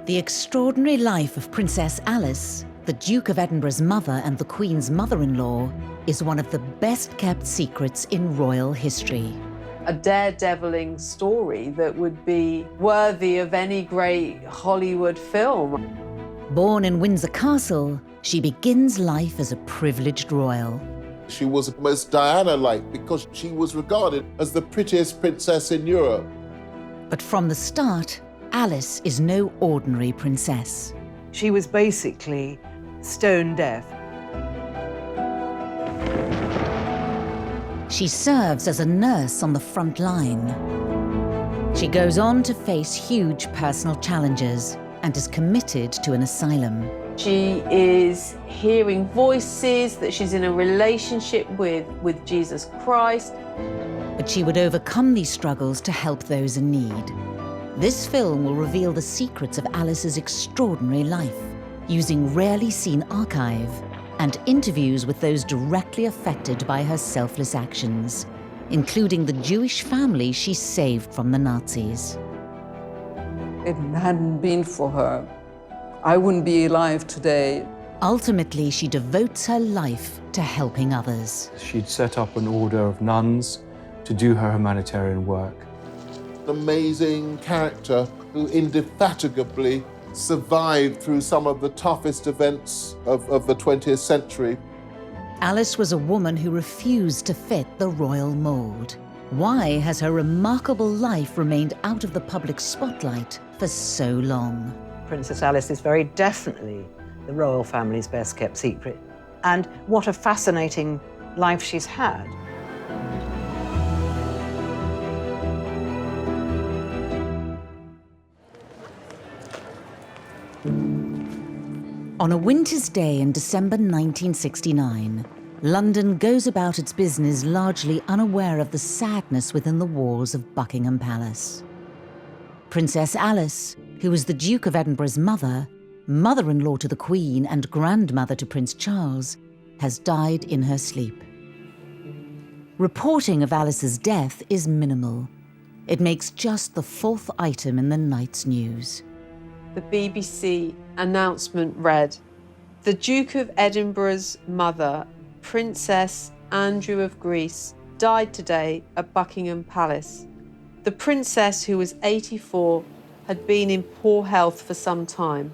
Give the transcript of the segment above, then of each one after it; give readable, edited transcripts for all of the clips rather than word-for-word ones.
The extraordinary life of Princess Alice, the Duke of Edinburgh's mother and the Queen's mother-in-law, is one of the best-kept secrets in royal history. A daredeviling story that would be worthy of any great Hollywood film. Born in Windsor Castle, she begins life as a privileged royal. She was almost Diana-like because she was regarded as the prettiest princess in Europe. But from the start, Alice is no ordinary princess. She was basically stone deaf. She serves as a nurse on the front line. She goes on to face huge personal challenges and is committed to an asylum. She is hearing voices that she's in a relationship with Jesus Christ. But she would overcome these struggles to help those in need. This film will reveal the secrets of Alice's extraordinary life, using rarely seen archive and interviews with those directly affected by her selfless actions, including the Jewish family she saved from the Nazis. If it hadn't been for her, I wouldn't be alive today. Ultimately, she devotes her life to helping others. She'd set up an order of nuns to do her humanitarian work. An amazing character who indefatigably survived through some of the toughest events of the 20th century. Alice was a woman who refused to fit the royal mold. Why has her remarkable life remained out of the public spotlight for so long? Princess Alice is very definitely the royal family's best-kept secret. And what a fascinating life she's had. On a winter's day in December 1969, London goes about its business largely unaware of the sadness within the walls of Buckingham Palace. Princess Alice, who was the Duke of Edinburgh's mother, mother-in-law to the Queen and grandmother to Prince Charles, has died in her sleep. Reporting of Alice's death is minimal. It makes just the 4th item in the night's news. The BBC announcement read, "The Duke of Edinburgh's mother, Princess Andrew of Greece, died today at Buckingham Palace. The princess, who was 84, had been in poor health for some time.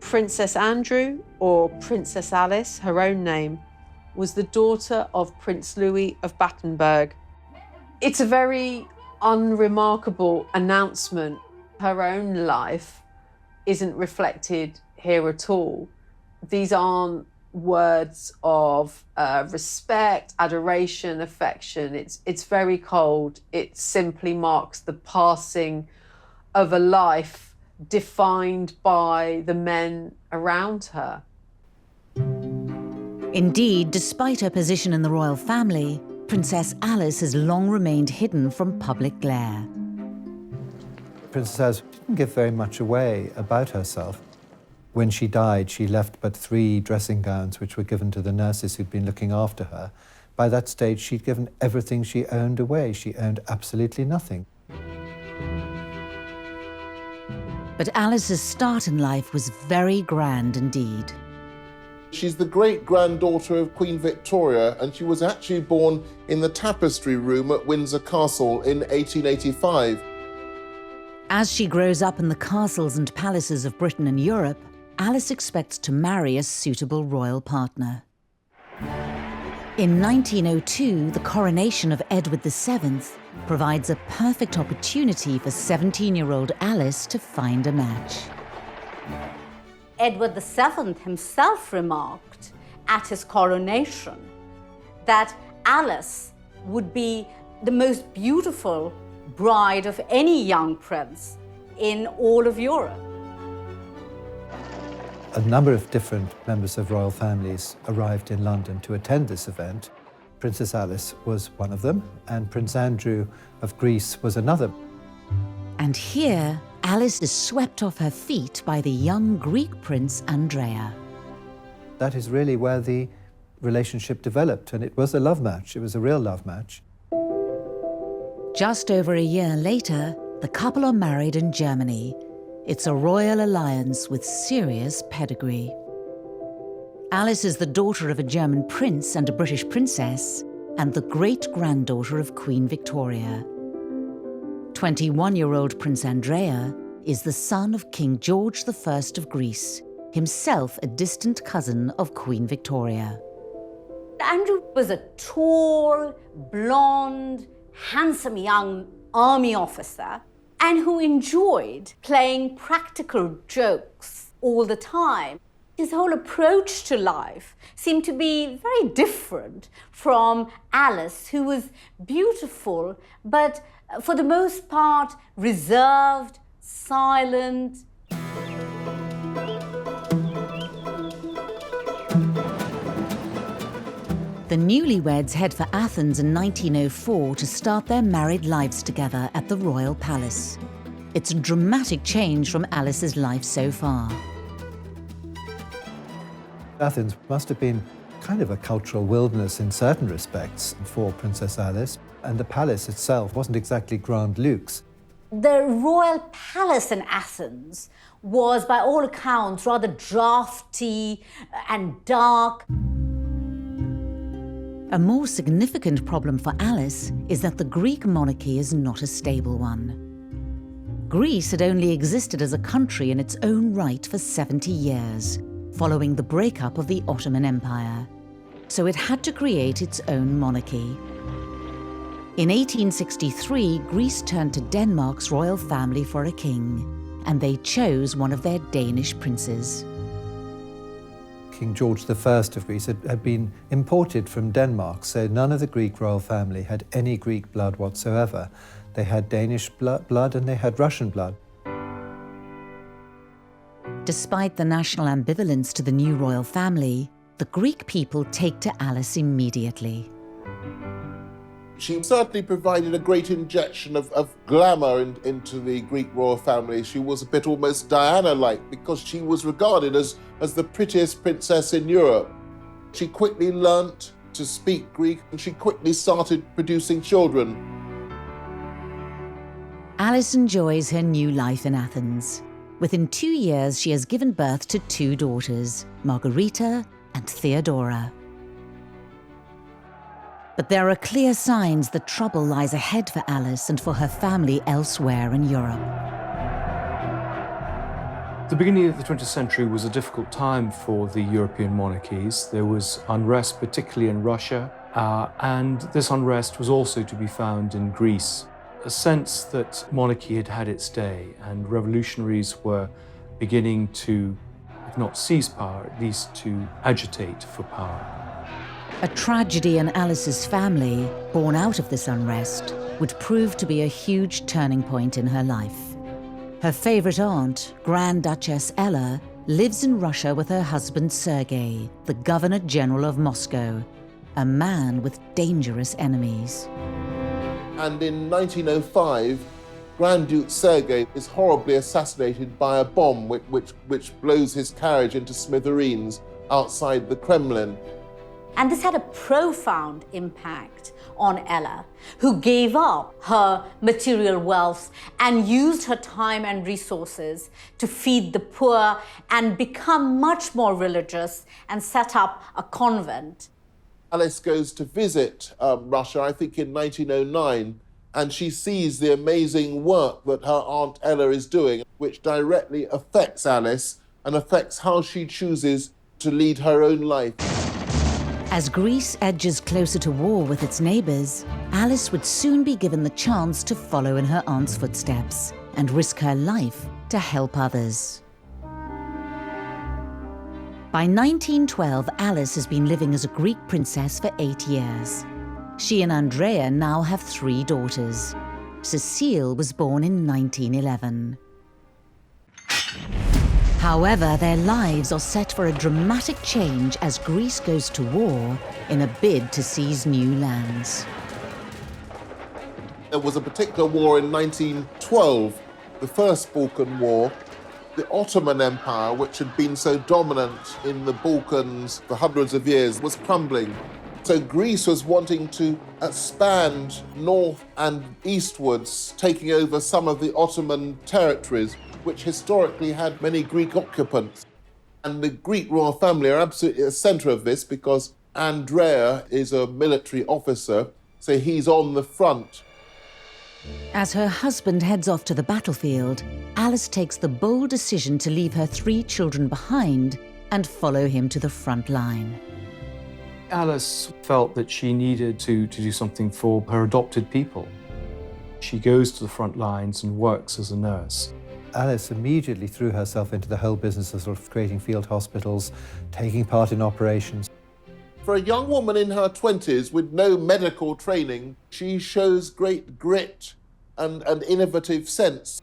Princess Andrew, or Princess Alice, her own name, was the daughter of Prince Louis of Battenberg." It's a very unremarkable announcement. Her own life isn't reflected here at all. These aren't words of respect, adoration, affection. It's very cold. It simply marks the passing of a life defined by the men around her. Indeed, despite her position in the royal family, Princess Alice has long remained hidden from public glare. Princess Alice didn't give very much away about herself. When she died, she left but 3 dressing gowns which were given to the nurses who'd been looking after her. By that stage, she'd given everything she owned away. She owned absolutely nothing. But Alice's start in life was very grand indeed. She's the great-granddaughter of Queen Victoria, and she was actually born in the tapestry room at Windsor Castle in 1885. As she grows up in the castles and palaces of Britain and Europe, Alice expects to marry a suitable royal partner. In 1902, the coronation of Edward VII provides a perfect opportunity for 17-year-old Alice to find a match. Edward VII himself remarked at his coronation that Alice would be the most beautiful bride of any young prince in all of Europe. A number of different members of royal families arrived in London to attend this event. Princess Alice was one of them, and Prince Andrew of Greece was another. And here, Alice is swept off her feet by the young Greek prince Andrea. That is really where the relationship developed, and it was a love match. It was a real love match. Just over a year later, the couple are married in Germany, It's a royal alliance with serious pedigree. Alice is the daughter of a German prince and a British princess, and the great-granddaughter of Queen Victoria. 21-year-old Prince Andrea is the son of King George I of Greece, himself a distant cousin of Queen Victoria. Andrew was a tall, blonde, handsome young army officer and who enjoyed playing practical jokes all the time. His whole approach to life seemed to be very different from Alice, who was beautiful, but for the most part reserved, silent. The newlyweds head for Athens in 1904 to start their married lives together at the royal palace. It's a dramatic change from Alice's life so far. Athens must have been kind of a cultural wilderness in certain respects for Princess Alice, and the palace itself wasn't exactly Grand Luxe. The royal palace in Athens was, by all accounts, rather drafty and dark. A more significant problem for Alice is that the Greek monarchy is not a stable one. Greece had only existed as a country in its own right for 70 years, following the breakup of the Ottoman Empire. So it had to create its own monarchy. In 1863, Greece turned to Denmark's royal family for a king, and they chose one of their Danish princes. King George I of Greece had been imported from Denmark, so none of the Greek royal family had any Greek blood whatsoever. They had Danish blood and they had Russian blood. Despite the national ambivalence to the new royal family, the Greek people take to Alice immediately. She certainly provided a great injection of glamour into the Greek royal family. She was a bit almost Diana-like because she was regarded as the prettiest princess in Europe. She quickly learnt to speak Greek and she quickly started producing children. Alice enjoys her new life in Athens. Within 2 years, she has given birth to 2 daughters, Margarita and Theodora. But there are clear signs that trouble lies ahead for Alice and for her family elsewhere in Europe. The beginning of the 20th century was a difficult time for the European monarchies. There was unrest, particularly in Russia, and this unrest was also to be found in Greece. A sense that monarchy had had its day and revolutionaries were beginning to, if not seize power, at least to agitate for power. A tragedy in Alice's family, born out of this unrest, would prove to be a huge turning point in her life. Her favorite aunt, Grand Duchess Ella, lives in Russia with her husband Sergei, the Governor General of Moscow, a man with dangerous enemies. And in 1905, Grand Duke Sergei is horribly assassinated by a bomb which blows his carriage into smithereens outside the Kremlin. And this had a profound impact on Ella, who gave up her material wealth and used her time and resources to feed the poor and become much more religious and set up a convent. Alice goes to visit Russia, I think in 1909, and she sees the amazing work that her Aunt Ella is doing, which directly affects Alice and affects how she chooses to lead her own life. As Greece edges closer to war with its neighbours, Alice would soon be given the chance to follow in her aunt's footsteps and risk her life to help others. By 1912, Alice has been living as a Greek princess for 8 years. She and Andrea now have 3 daughters. Cecile was born in 1911. However, their lives are set for a dramatic change as Greece goes to war in a bid to seize new lands. There was a particular war in 1912, the First Balkan War. The Ottoman Empire, which had been so dominant in the Balkans for hundreds of years, was crumbling. So Greece was wanting to expand north and eastwards, taking over some of the Ottoman territories. which historically had many Greek occupants. And the Greek royal family are absolutely at the centre of this because Andrea is a military officer, so he's on the front. As her husband heads off to the battlefield, Alice takes the bold decision to leave her 3 children behind and follow him to the front line. Alice felt that she needed to do something for her adopted people. She goes to the front lines and works as a nurse. Alice immediately threw herself into the whole business of sort of creating field hospitals, taking part in operations. For a young woman in her 20s with no medical training, she shows great grit and innovative sense.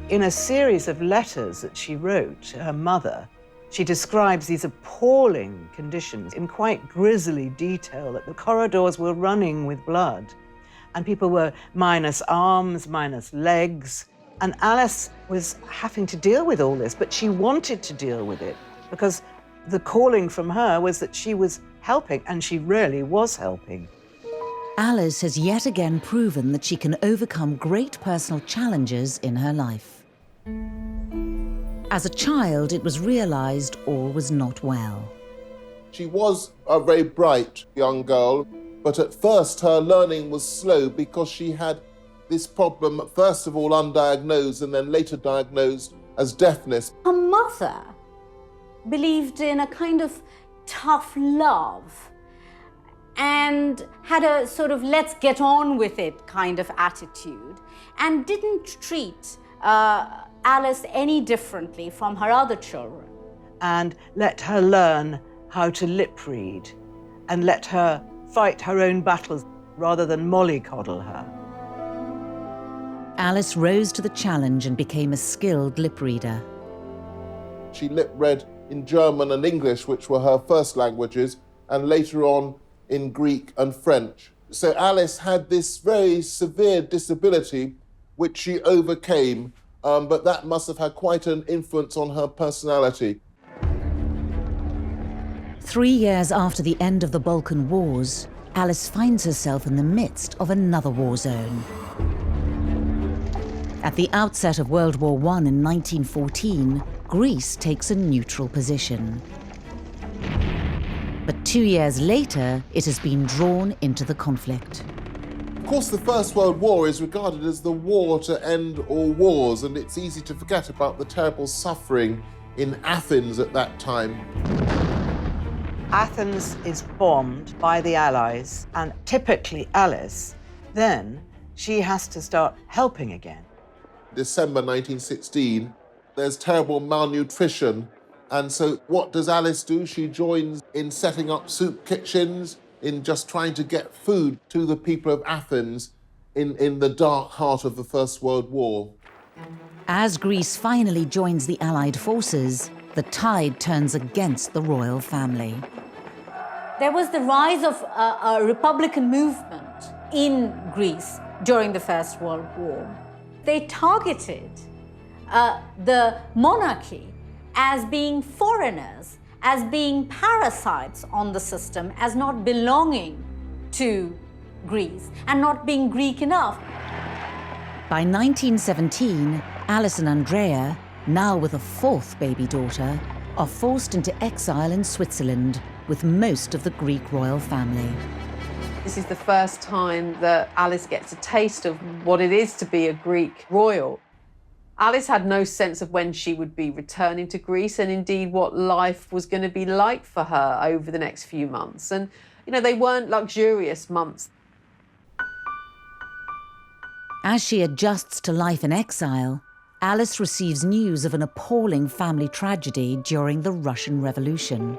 In a series of letters that she wrote to her mother, she describes these appalling conditions in quite grisly detail, that the corridors were running with blood and people were minus arms, minus legs. And Alice was having to deal with all this, but she wanted to deal with it because the calling from her was that she was helping, and she really was helping. Alice has yet again proven that she can overcome great personal challenges in her life. As a child, it was realised all was not well. She was a very bright young girl, but at first her learning was slow because she had this problem, first of all undiagnosed and then later diagnosed as deafness. Her mother believed in a kind of tough love and had a sort of let's get on with it kind of attitude, and didn't treat Alice any differently from her other children. And let her learn how to lip read and let her fight her own battles rather than mollycoddle her. Alice rose to the challenge and became a skilled lip reader. She lip read in German and English, which were her first languages, and later on in Greek and French. So Alice had this very severe disability, which she overcame, but that must have had quite an influence on her personality. 3 years after the end of the Balkan Wars, Alice finds herself in the midst of another war zone. At the outset of World War I in 1914, Greece takes a neutral position. But 2 years later, it has been drawn into the conflict. Of course, the First World War is regarded as the war to end all wars, and it's easy to forget about the terrible suffering in Athens at that time. Athens is bombed by the Allies, and typically Alice, then she has to start helping again. December 1916, there's terrible malnutrition, and so what does Alice do? She joins in setting up soup kitchens, in just trying to get food to the people of Athens in the dark heart of the First World War. As Greece finally joins the Allied forces, the tide turns against the royal family. There was the rise of a Republican movement in Greece during the First World War. They targeted the monarchy as being foreigners, as being parasites on the system, as not belonging to Greece and not being Greek enough. By 1917, Alice and Andrea, now with a 4th baby daughter, are forced into exile in Switzerland with most of the Greek royal family. This is the first time that Alice gets a taste of what it is to be a Greek royal. Alice had no sense of when she would be returning to Greece and indeed what life was going to be like for her over the next few months. And, you know, they weren't luxurious months. As she adjusts to life in exile, Alice receives news of an appalling family tragedy during the Russian Revolution.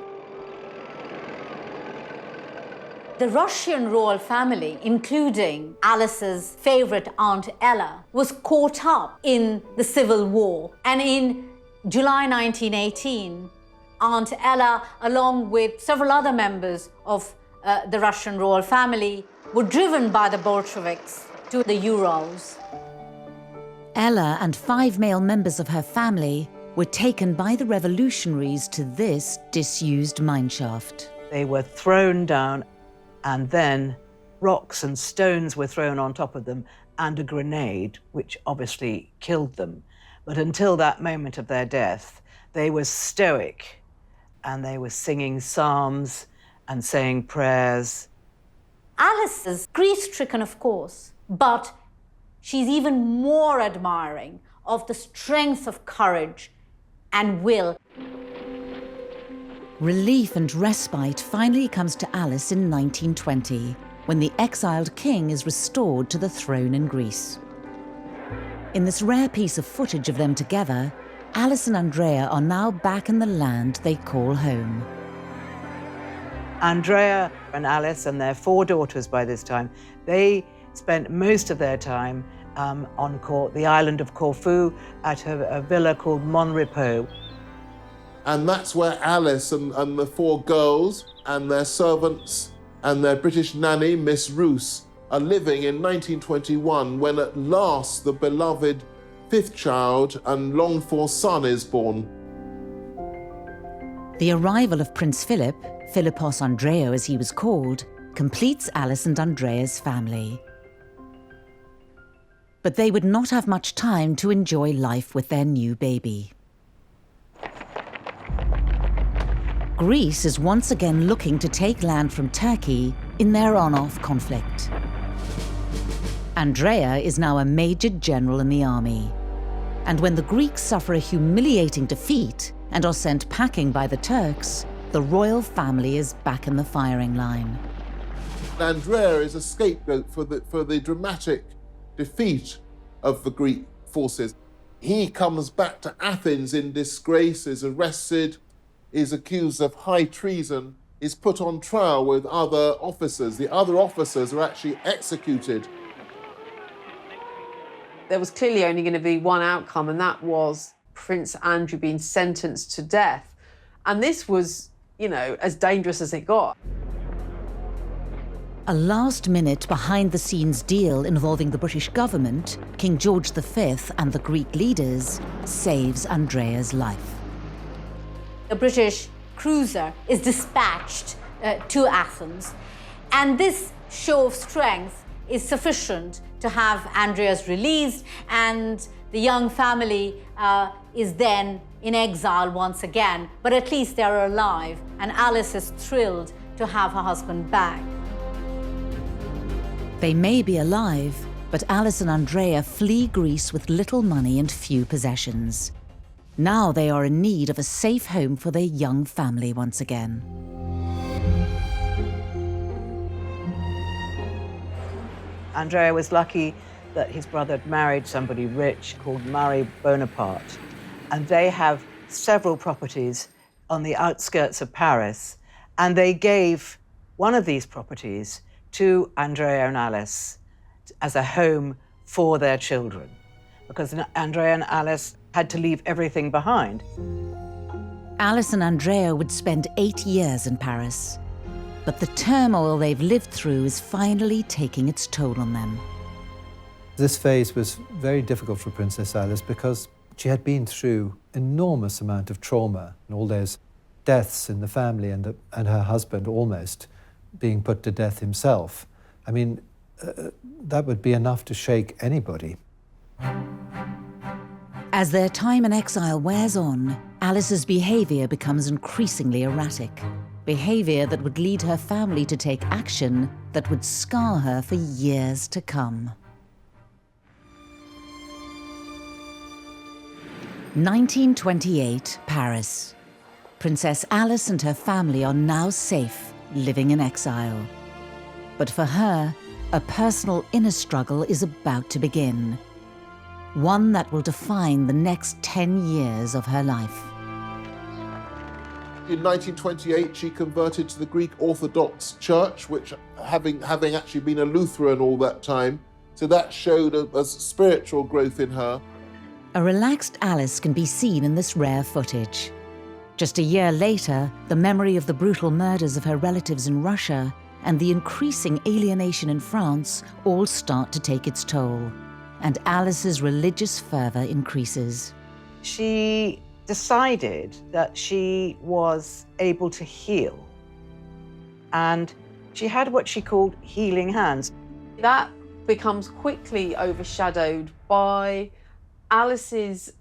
The Russian royal family, including Alice's favorite Aunt Ella, was caught up in the civil war. And in July 1918, Aunt Ella, along with several other members of the Russian royal family, were driven by the Bolsheviks to the Urals. Ella and 5 male members of her family were taken by the revolutionaries to this disused mineshaft. They were thrown down, and then rocks and stones were thrown on top of them, and a grenade, which obviously killed them. But until that moment of their death, they were stoic and they were singing psalms and saying prayers. Alice is grief-stricken, of course, but she's even more admiring of the strength of courage and will. Relief and respite finally comes to Alice in 1920, when the exiled king is restored to the throne in Greece. In this rare piece of footage of them together, Alice and Andrea are now back in the land they call home. Andrea and Alice and their 4 daughters by this time, they spent most of their time on the island of Corfu at a villa called Mon Repos. And that's where Alice and the 4 girls and their servants and their British nanny, Miss Roos, are living in 1921, when at last the beloved 5th child and longed-for son is born. The arrival of Prince Philip, Philippos Andreo as he was called, completes Alice and Andrea's family. But they would not have much time to enjoy life with their new baby. Greece is once again looking to take land from Turkey in their on-off conflict. Andrea is now a major general in the army. And when the Greeks suffer a humiliating defeat and are sent packing by the Turks, the royal family is back in the firing line. Andrea is a scapegoat for the dramatic defeat of the Greek forces. He comes back to Athens in disgrace, is arrested, is accused of high treason, is put on trial with other officers. The other officers are actually executed. There was clearly only going to be one outcome, and that was Prince Andrew being sentenced to death. And this was, you know, as dangerous as it got. A last-minute, behind-the-scenes deal involving the British government, King George V and the Greek leaders saves Andrea's life. The British cruiser is dispatched to Athens, and this show of strength is sufficient to have Andreas released, and the young family is then in exile once again, but at least they're alive, and Alice is thrilled to have her husband back. They may be alive, but Alice and Andrea flee Greece with little money and few possessions. Now they are in need of a safe home for their young family once again. Andrea was lucky that his brother had married somebody rich called Marie Bonaparte, and they have several properties on the outskirts of Paris, and they gave one of these properties to Andrea and Alice as a home for their children, because Andrea and Alice had to leave everything behind. Alice and Andrea would spend 8 years in Paris, but the turmoil they've lived through is finally taking its toll on them. This phase was very difficult for Princess Alice because she had been through enormous amount of trauma and all those deaths in the family, and her husband almost being put to death himself. I mean, that would be enough to shake anybody. As their time in exile wears on, Alice's behaviour becomes increasingly erratic. Behaviour that would lead her family to take action that would scar her for years to come. 1928, Paris. Princess Alice and her family are now safe, living in exile. But for her, a personal inner struggle is about to begin. One that will define the next 10 years of her life. In 1928, she converted to the Greek Orthodox Church, which having actually been a Lutheran all that time, so that showed a spiritual growth in her. A relaxed Alice can be seen in this rare footage. Just a year later, the memory of the brutal murders of her relatives in Russia and the increasing alienation in France all start to take its toll, and Alice's religious fervour increases. She decided that she was able to heal, and she had what she called healing hands. That becomes quickly overshadowed by Alice's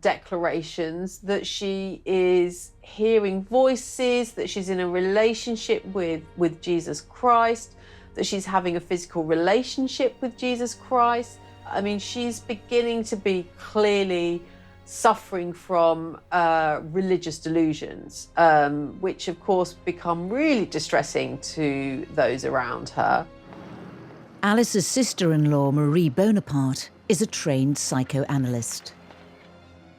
declarations that she is hearing voices, that she's in a relationship with Jesus Christ, that she's having a physical relationship with Jesus Christ. I mean, she's beginning to be clearly suffering from religious delusions, which of course become really distressing to those around her. Alice's sister-in-law, Marie Bonaparte, is a trained psychoanalyst.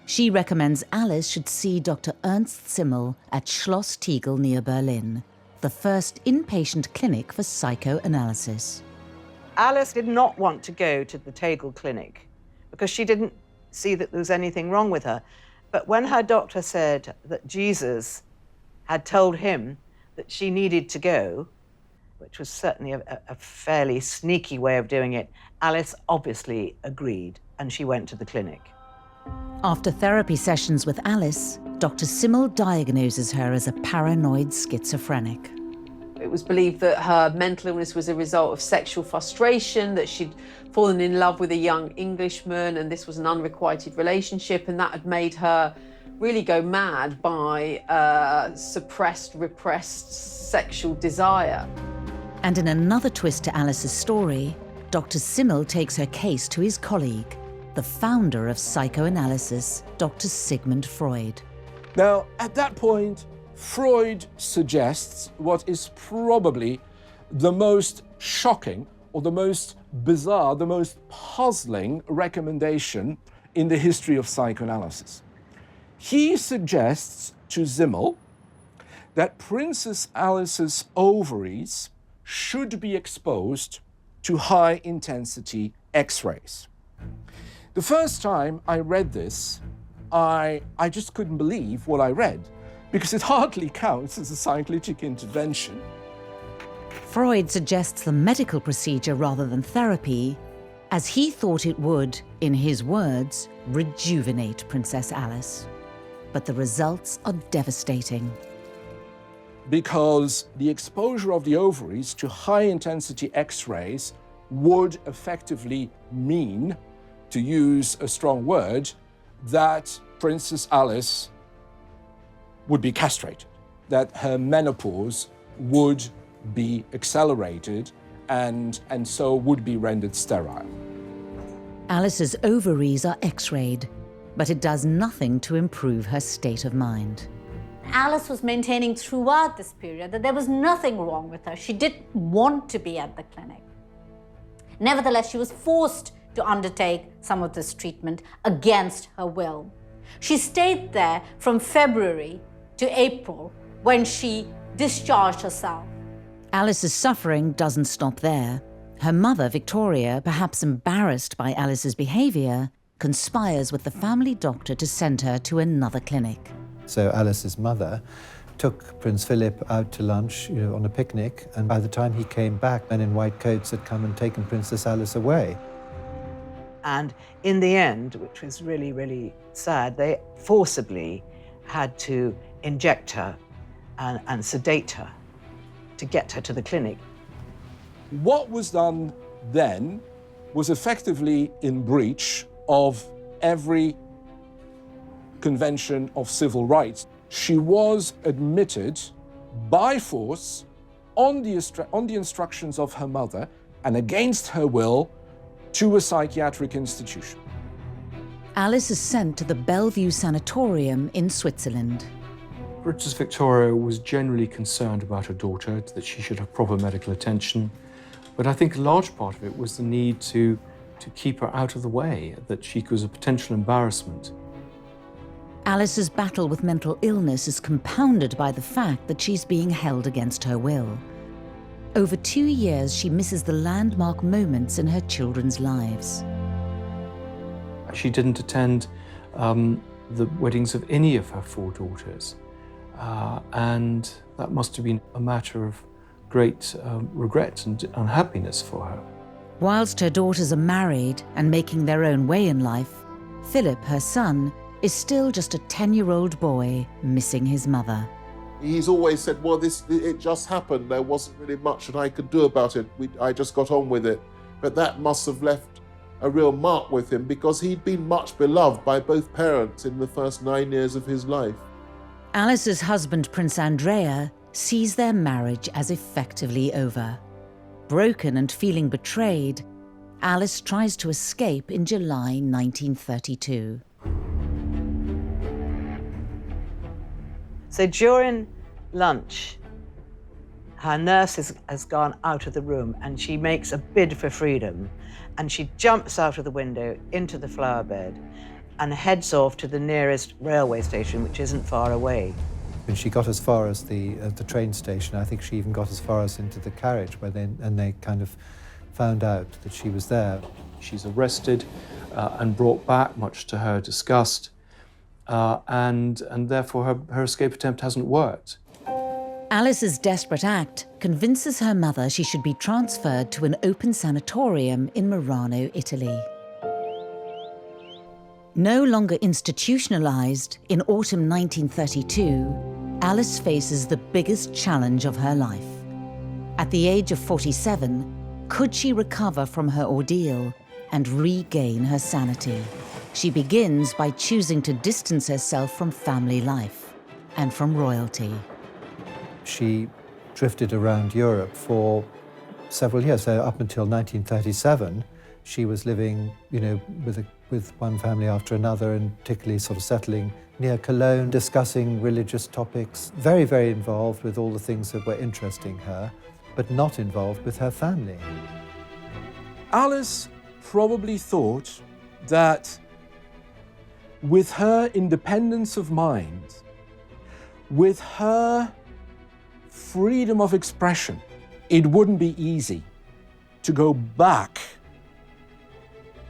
She recommends Alice should see Dr. Ernst Simmel at Schloss Tegel near Berlin, the first inpatient clinic for psychoanalysis. Alice did not want to go to the Tegel clinic because she didn't see that there was anything wrong with her. But when her doctor said that Jesus had told him that she needed to go, which was certainly a fairly sneaky way of doing it, Alice obviously agreed, and she went to the clinic. After therapy sessions with Alice, Dr. Simmel diagnoses her as a paranoid schizophrenic. It was believed that her mental illness was a result of sexual frustration, that she'd fallen in love with a young Englishman, and this was an unrequited relationship, and that had made her really go mad by suppressed, repressed sexual desire. And in another twist to Alice's story, Dr. Simmel takes her case to his colleague, the founder of psychoanalysis, Dr. Sigmund Freud. Now, at that point, Freud suggests what is probably the most shocking or the most bizarre, the most puzzling recommendation in the history of psychoanalysis. He suggests to Simmel that Princess Alice's ovaries should be exposed to high-intensity X-rays. The first time I read this, I just couldn't believe what I read, because it hardly counts as a psycholytic intervention. Freud suggests the medical procedure rather than therapy, as he thought it would, in his words, rejuvenate Princess Alice. But the results are devastating. Because the exposure of the ovaries to high-intensity X-rays would effectively mean, to use a strong word, that Princess Alice would be castrated, that her menopause would be accelerated and so would be rendered sterile. Alice's ovaries are X-rayed, but it does nothing to improve her state of mind. Alice was maintaining throughout this period that there was nothing wrong with her. She didn't want to be at the clinic. Nevertheless, she was forced to undertake some of this treatment against her will. She stayed there from February to April, when she discharged herself. Alice's suffering doesn't stop there. Her mother, Victoria, perhaps embarrassed by Alice's behavior, conspires with the family doctor to send her to another clinic. So Alice's mother took Prince Philip out to lunch, on a picnic, and by the time he came back, men in white coats had come and taken Princess Alice away. And in the end, which was really, really sad, they forcibly had to inject her and sedate her to get her to the clinic. What was done then was effectively in breach of every convention of civil rights. She was admitted by force on the instructions of her mother and against her will to a psychiatric institution. Alice is sent to the Bellevue Sanatorium in Switzerland. Princess Victoria was generally concerned about her daughter, that she should have proper medical attention. But I think a large part of it was the need to keep her out of the way, that she was a potential embarrassment. Alice's battle with mental illness is compounded by the fact that she's being held against her will. Over 2 years, she misses the landmark moments in her children's lives. She didn't attend the weddings of any of her 4 daughters. And that must have been a matter of great regret and unhappiness for her. Whilst her daughters are married and making their own way in life, Philip, her son, is still just a 10-year-old boy missing his mother. He's always said, well, it just happened. There wasn't really much that I could do about it. I just got on with it. But that must have left a real mark with him because he'd been much beloved by both parents in the first 9 years of his life. Alice's husband, Prince Andrea, sees their marriage as effectively over. Broken and feeling betrayed, Alice tries to escape in July 1932. So during lunch, her nurse has gone out of the room and she makes a bid for freedom, and she jumps out of the window into the flower bed and heads off to the nearest railway station, which isn't far away. When she got as far as the train station, I think she even got as far as into the carriage, where they kind of found out that she was there. She's arrested and brought back, much to her disgust, and therefore her escape attempt hasn't worked. Alice's desperate act convinces her mother she should be transferred to an open sanatorium in Murano, Italy. No longer institutionalized, in autumn 1932, Alice faces the biggest challenge of her life. At the age of 47, could she recover from her ordeal and regain her sanity? She begins by choosing to distance herself from family life and from royalty. She drifted around Europe for several years. So up until 1937, she was living, with one family after another, and particularly sort of settling near Cologne, discussing religious topics, very, very involved with all the things that were interesting her, but not involved with her family. Alice probably thought that with her independence of mind, with her freedom of expression, it wouldn't be easy to go back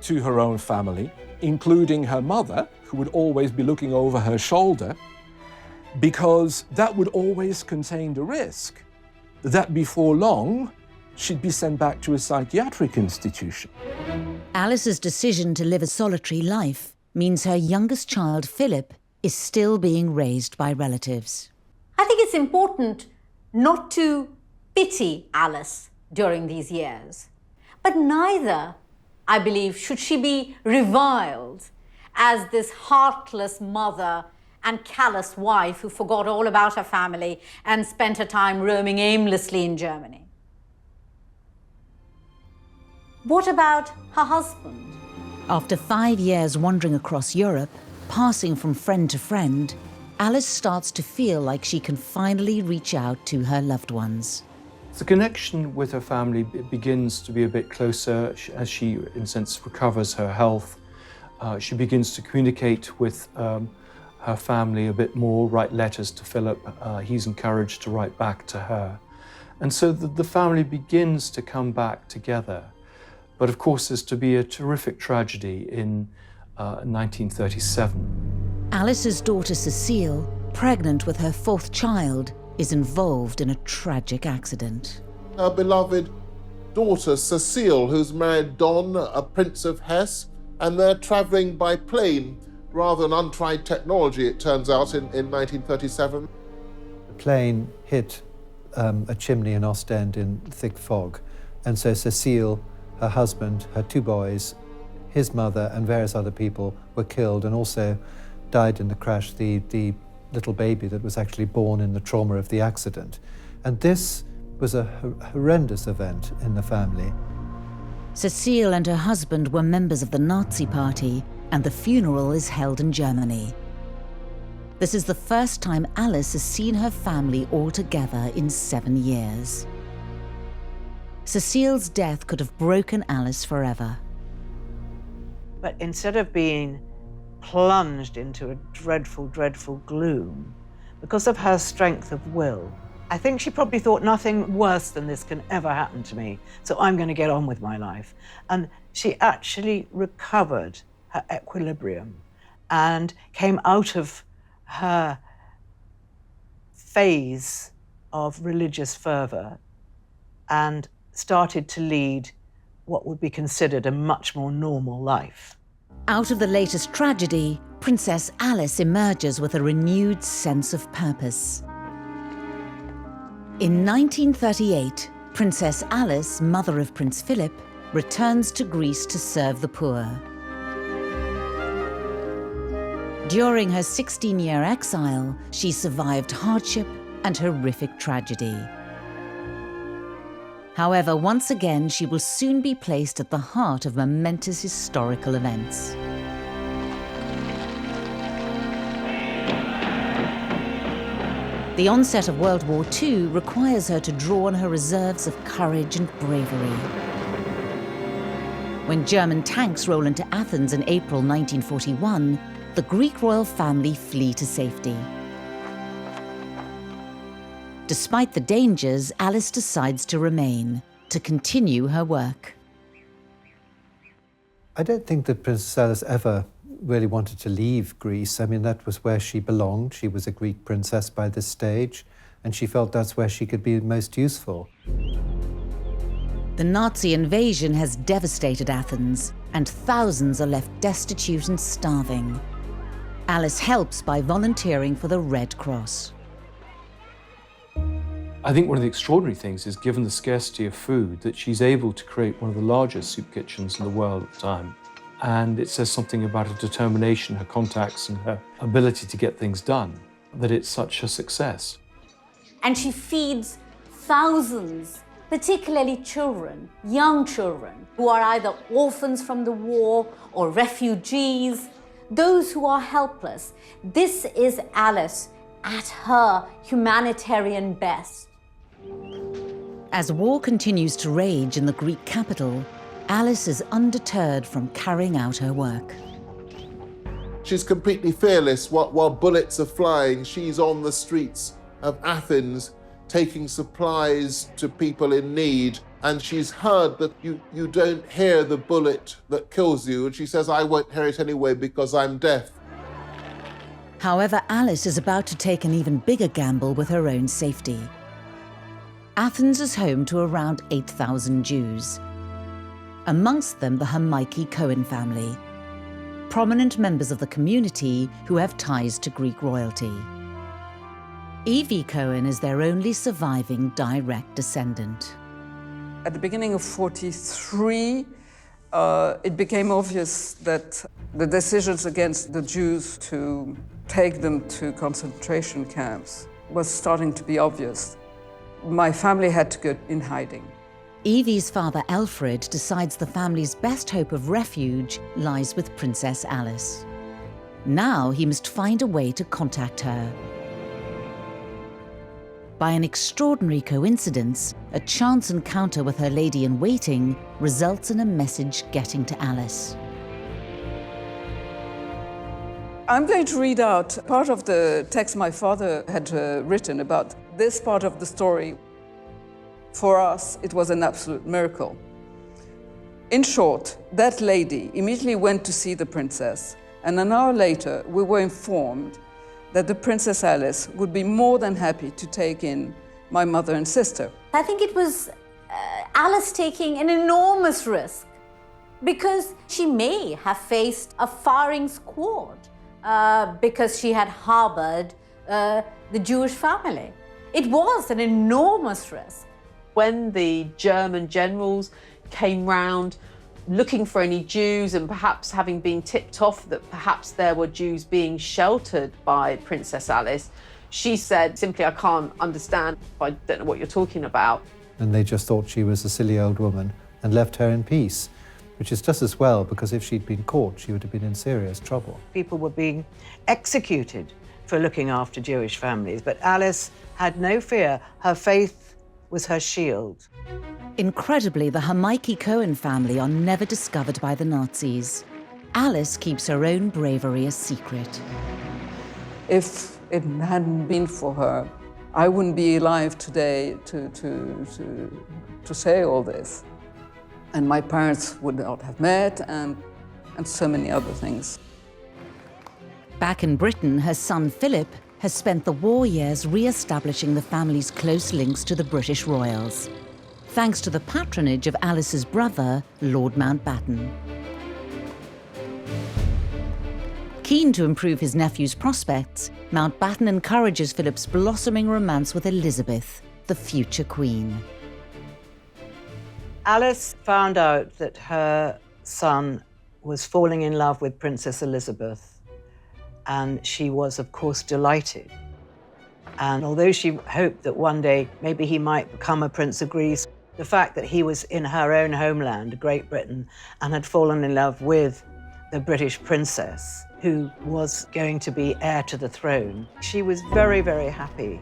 to her own family, including her mother, who would always be looking over her shoulder, because that would always contain the risk that before long she'd be sent back to a psychiatric institution. Alice's decision to live a solitary life means her youngest child, Philip, is still being raised by relatives. I think it's important not to pity Alice during these years, but neither, I believe, should she be reviled as this heartless mother and callous wife who forgot all about her family and spent her time roaming aimlessly in Germany. What about her husband? After 5 years wandering across Europe, passing from friend to friend, Alice starts to feel like she can finally reach out to her loved ones. The connection with her family begins to be a bit closer as she, in a sense, recovers her health. She begins to communicate with her family a bit more, write letters to Philip. He's encouraged to write back to her. And so the family begins to come back together. But of course, there's to be a terrific tragedy in 1937. Alice's daughter Cecile, pregnant with her 4th child, is involved in a tragic accident. Her beloved daughter Cecile, who's married Don, a Prince of Hesse, and they're travelling by plane, rather than untried technology, it turns out, in 1937. The plane hit a chimney in Ostend in thick fog, and so Cecile, her husband, her 2 boys, his mother and various other people were killed, and also died in the crash the little baby that was actually born in the trauma of the accident. And this was a horrendous event in the family. Cecile and her husband were members of the Nazi Party, and the funeral is held in Germany. This is the first time Alice has seen her family all together in 7 years. Cecile's death could have broken Alice forever. But instead of being plunged into a dreadful, dreadful gloom, because of her strength of will, I think she probably thought nothing worse than this can ever happen to me, so I'm going to get on with my life. And she actually recovered her equilibrium and came out of her phase of religious fervour and started to lead what would be considered a much more normal life. Out of the latest tragedy, Princess Alice emerges with a renewed sense of purpose. In 1938, Princess Alice, mother of Prince Philip, returns to Greece to serve the poor. During her 16-year exile, she survived hardship and horrific tragedy. However, once again, she will soon be placed at the heart of momentous historical events. The onset of World War II requires her to draw on her reserves of courage and bravery. When German tanks roll into Athens in April 1941, the Greek royal family flee to safety. Despite the dangers, Alice decides to remain, to continue her work. I don't think that Princess Alice ever really wanted to leave Greece. I mean, that was where she belonged. She was a Greek princess by this stage, and she felt that's where she could be most useful. The Nazi invasion has devastated Athens, and thousands are left destitute and starving. Alice helps by volunteering for the Red Cross. I think one of the extraordinary things is, given the scarcity of food, that she's able to create one of the largest soup kitchens in the world at the time. And it says something about her determination, her contacts, and her ability to get things done, that it's such a success. And she feeds thousands, particularly children, young children, who are either orphans from the war or refugees, those who are helpless. This is Alice at her humanitarian best. As war continues to rage in the Greek capital, Alice is undeterred from carrying out her work. She's completely fearless. While bullets are flying, she's on the streets of Athens taking supplies to people in need. And she's heard that you don't hear the bullet that kills you. And she says, I won't hear it anyway because I'm deaf. However, Alice is about to take an even bigger gamble with her own safety. Athens is home to around 8,000 Jews. Amongst them, the Hamaiki Cohen family, prominent members of the community who have ties to Greek royalty. Evie Cohen is their only surviving direct descendant. At the beginning of '43, it became obvious that the decisions against the Jews to take them to concentration camps was starting to be obvious. My family had to go in hiding. Evie's father, Alfred, decides the family's best hope of refuge lies with Princess Alice. Now he must find a way to contact her. By an extraordinary coincidence, a chance encounter with her lady-in-waiting results in a message getting to Alice. I'm going to read out part of the text my father had written about this part of the story. For us, it was an absolute miracle. In short, that lady immediately went to see the princess, and an hour later, we were informed that the Princess Alice would be more than happy to take in my mother and sister. I think it was Alice taking an enormous risk because she may have faced a firing squad because she had harbored the Jewish family. It was an enormous risk. When the German generals came round looking for any Jews and perhaps having been tipped off that perhaps there were Jews being sheltered by Princess Alice, she said simply, I can't understand, I don't know what you're talking about. And they just thought she was a silly old woman and left her in peace, which is just as well, because if she'd been caught, she would have been in serious trouble. People were being executed for looking after Jewish families, but Alice had no fear. Her faith was her shield. Incredibly, the Hamaiki Cohen family are never discovered by the Nazis. Alice keeps her own bravery a secret. If it hadn't been for her, I wouldn't be alive today to say all this. And my parents would not have met, and so many other things. Back in Britain, her son Philip has spent the war years re-establishing the family's close links to the British royals, thanks to the patronage of Alice's brother, Lord Mountbatten. Keen to improve his nephew's prospects, Mountbatten encourages Philip's blossoming romance with Elizabeth, the future queen. Alice found out that her son was falling in love with Princess Elizabeth, and she was, of course, delighted. And although she hoped that one day maybe he might become a Prince of Greece, the fact that he was in her own homeland, Great Britain, and had fallen in love with the British princess, who was going to be heir to the throne, she was very, very happy.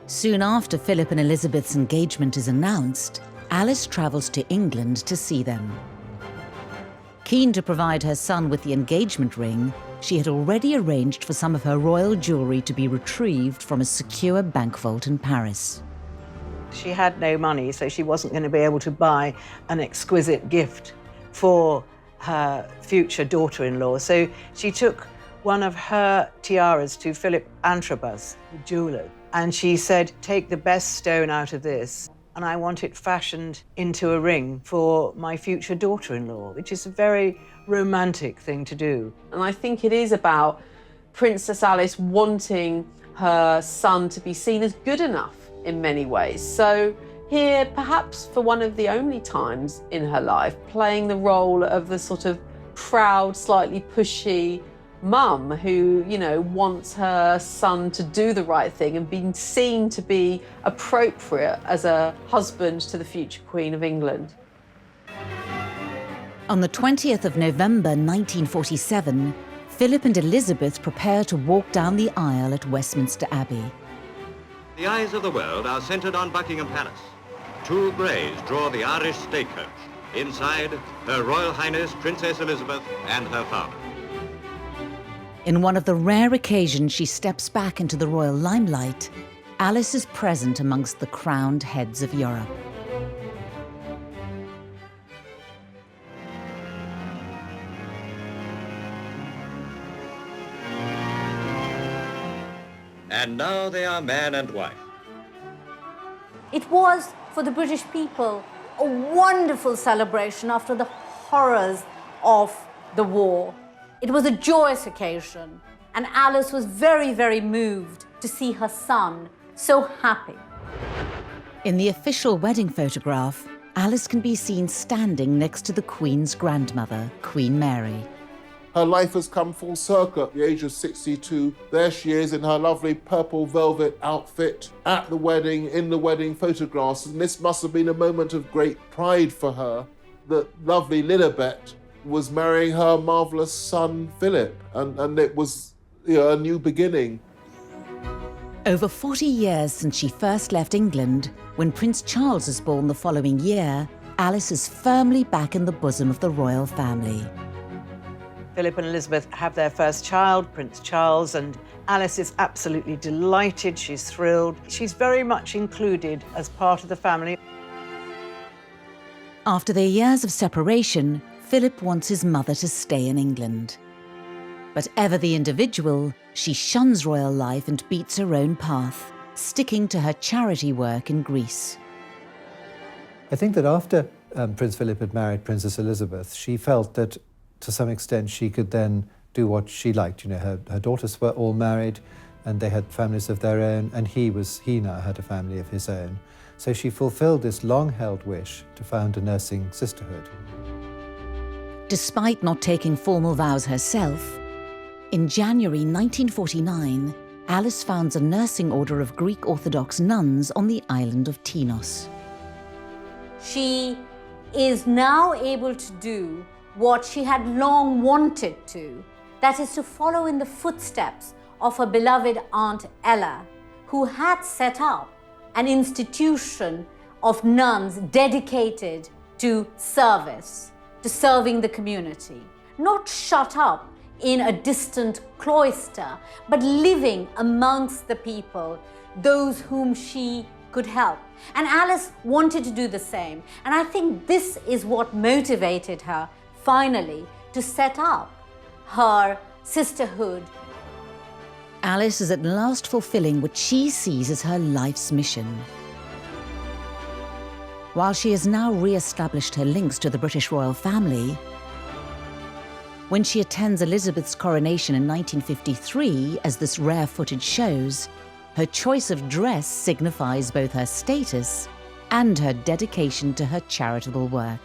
Soon after Philip and Elizabeth's engagement is announced, Alice travels to England to see them. Keen to provide her son with the engagement ring, she had already arranged for some of her royal jewellery to be retrieved from a secure bank vault in Paris. She had no money, so she wasn't going to be able to buy an exquisite gift for her future daughter-in-law. So she took one of her tiaras to Philip Antrobus, the jeweller, and she said, take the best stone out of this, and I want it fashioned into a ring for my future daughter-in-law, which is a very romantic thing to do. And I think it is about Princess Alice wanting her son to be seen as good enough in many ways. So here, perhaps for one of the only times in her life, playing the role of the sort of proud, slightly pushy mum who, you know, wants her son to do the right thing and being seen to be appropriate as a husband to the future Queen of England. On the 20th of November 1947, Philip and Elizabeth prepare to walk down the aisle at Westminster Abbey. The eyes of the world are centred on Buckingham Palace. Two greys draw the Irish stagecoach. Inside, Her Royal Highness Princess Elizabeth and her father. In one of the rare occasions she steps back into the royal limelight, Alice is present amongst the crowned heads of Europe. And now they are man and wife. It was, for the British people, a wonderful celebration after the horrors of the war. It was a joyous occasion, and Alice was very, very moved to see her son so happy. In the official wedding photograph, Alice can be seen standing next to the Queen's grandmother, Queen Mary. Her life has come full circle at the age of 62. There she is in her lovely purple velvet outfit at the wedding, in the wedding photographs. And this must have been a moment of great pride for her that lovely Lilibet was marrying her marvellous son, Philip. And it was, you know, a new beginning. Over 40 years since she first left England, when Prince Charles was born the following year, Alice is firmly back in the bosom of the royal family. Philip and Elizabeth have their first child, Prince Charles, and Alice is absolutely delighted. She's thrilled. She's very much included as part of the family. After their years of separation, Philip wants his mother to stay in England. But ever the individual, she shuns royal life and beats her own path, sticking to her charity work in Greece. I think that after Prince Philip had married Princess Elizabeth, she felt that to some extent she could then do what she liked. You know, her daughters were all married and they had families of their own, and he now had a family of his own. So she fulfilled this long-held wish to found a nursing sisterhood. Despite not taking formal vows herself, in January 1949, Alice founds a nursing order of Greek Orthodox nuns on the island of Tinos. She is now able to do what she had long wanted to, that is to follow in the footsteps of her beloved Aunt Ella, who had set up an institution of nuns dedicated to service, to serving the community, not shut up in a distant cloister, but living amongst the people, those whom she could help. And Alice wanted to do the same. And I think this is what motivated her finally to set up her sisterhood. Alice is at last fulfilling what she sees as her life's mission. While she has now re-established her links to the British royal family, when she attends Elizabeth's coronation in 1953, as this rare footage shows, Her choice of dress signifies both her status and her dedication to her charitable work.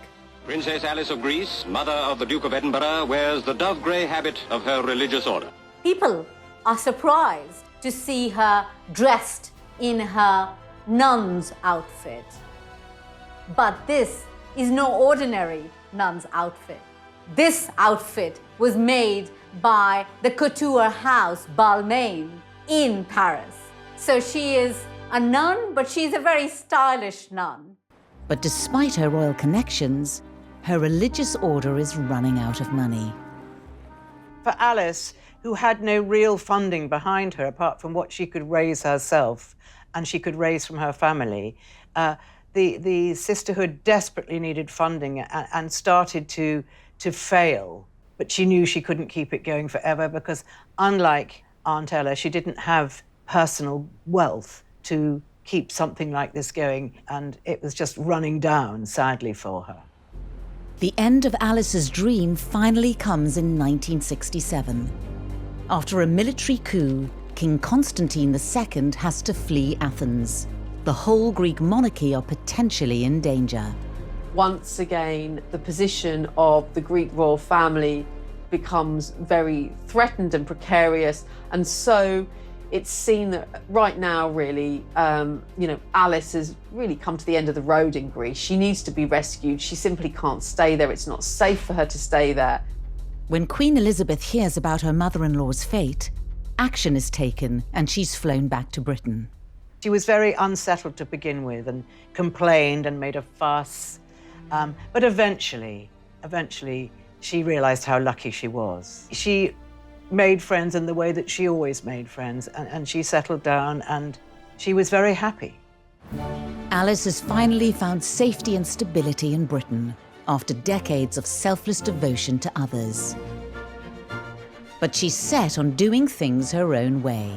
Princess Alice of Greece, mother of the Duke of Edinburgh, wears the dove-grey habit of her religious order. People are surprised to see her dressed in her nun's outfit. But this is no ordinary nun's outfit. This outfit was made by the couture house Balmain in Paris. So she is a nun, but she's a very stylish nun. But despite her royal connections, her religious order is running out of money. For Alice, who had no real funding behind her apart from what she could raise herself and she could raise from her family, the sisterhood desperately needed funding and started to fail. But she knew she couldn't keep it going forever because, unlike Aunt Ella, she didn't have personal wealth to keep something like this going, and it was just running down, sadly, for her. The end of Alice's dream finally comes in 1967. After a military coup, King Constantine II has to flee Athens. The whole Greek monarchy are potentially in danger. Once again, the position of the Greek royal family becomes very threatened and precarious, and so it's seen that right now, really, Alice has really come to the end of the road in Greece. She needs to be rescued. She simply can't stay there. It's not safe for her to stay there. When Queen Elizabeth hears about her mother-in-law's fate, action is taken and she's flown back to Britain. She was very unsettled to begin with and complained and made a fuss. But eventually, she realized how lucky she was. She made friends in the way that she always made friends, and she settled down and she was very happy. Alice has finally found safety and stability in Britain after decades of selfless devotion to others. But she's set on doing things her own way.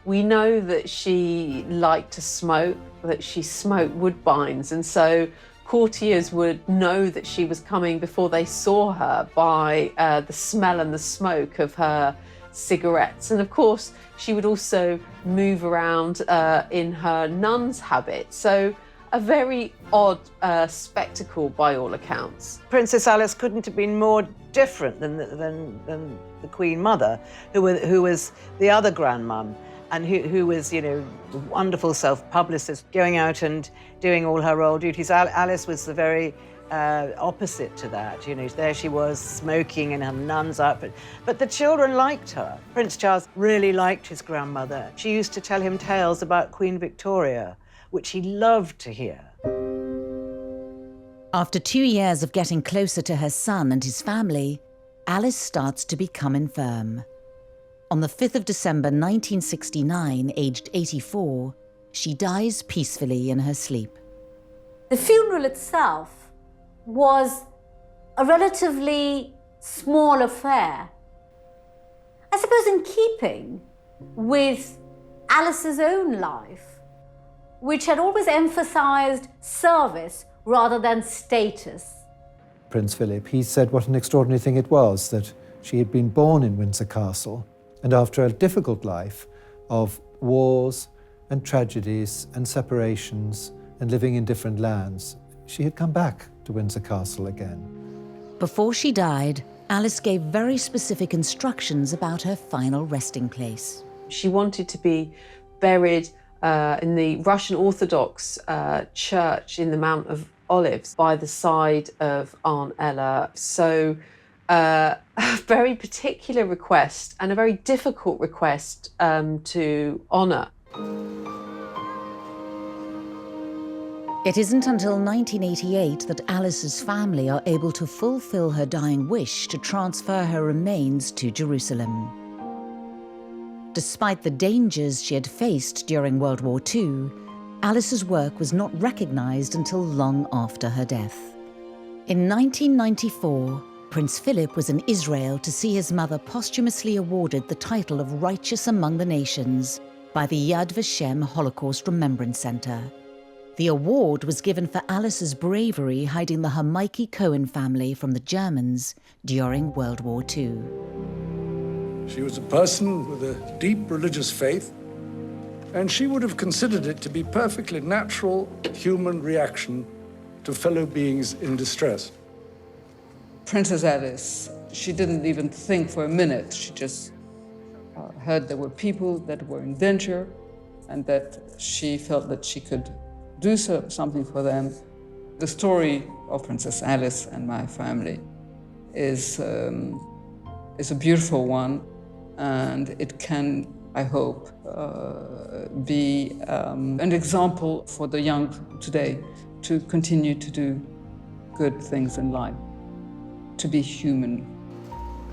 We know that she liked to smoke, that she smoked woodbines, and so courtiers would know that she was coming before they saw her by the smell and the smoke of her cigarettes. And of course, she would also move around in her nun's habit. So a very odd spectacle by all accounts. Princess Alice couldn't have been more different than the Queen Mother, who was the other grandmum, and who was, a wonderful self-publicist, going out and doing all her role duties. Alice was the very opposite to that. There she was, smoking in her nun's outfit. But the children liked her. Prince Charles really liked his grandmother. She used to tell him tales about Queen Victoria, which he loved to hear. After 2 years of getting closer to her son and his family, Alice starts to become infirm. On the 5th of December 1969, aged 84, she dies peacefully in her sleep. The funeral itself was a relatively small affair. I suppose in keeping with Alice's own life, which had always emphasized service rather than status. Prince Philip, he said what an extraordinary thing it was that she had been born in Windsor Castle, and after a difficult life of wars and tragedies and separations and living in different lands, she had come back to Windsor Castle again. Before she died, Alice gave very specific instructions about her final resting place. She wanted to be buried in the Russian Orthodox church in the Mount of Olives by the side of Aunt Ella. So a very particular request and a very difficult request to honour. It isn't until 1988 that Alice's family are able to fulfill her dying wish to transfer her remains to Jerusalem. Despite the dangers she had faced during World War II, Alice's work was not recognised until long after her death. In 1994, Prince Philip was in Israel to see his mother posthumously awarded the title of Righteous Among the Nations by the Yad Vashem Holocaust Remembrance Center. The award was given for Alice's bravery hiding the Hamaiki Cohen family from the Germans during World War II. She was a person with a deep religious faith, And she would have considered it to be perfectly natural human reaction to fellow beings in distress. Princess Alice, she didn't even think for a minute. She just heard there were people that were in danger and that she felt that she could do something for them. The story of Princess Alice and my family is a beautiful one, and it can, I hope, be an example for the young today to continue to do good things in life, to be human.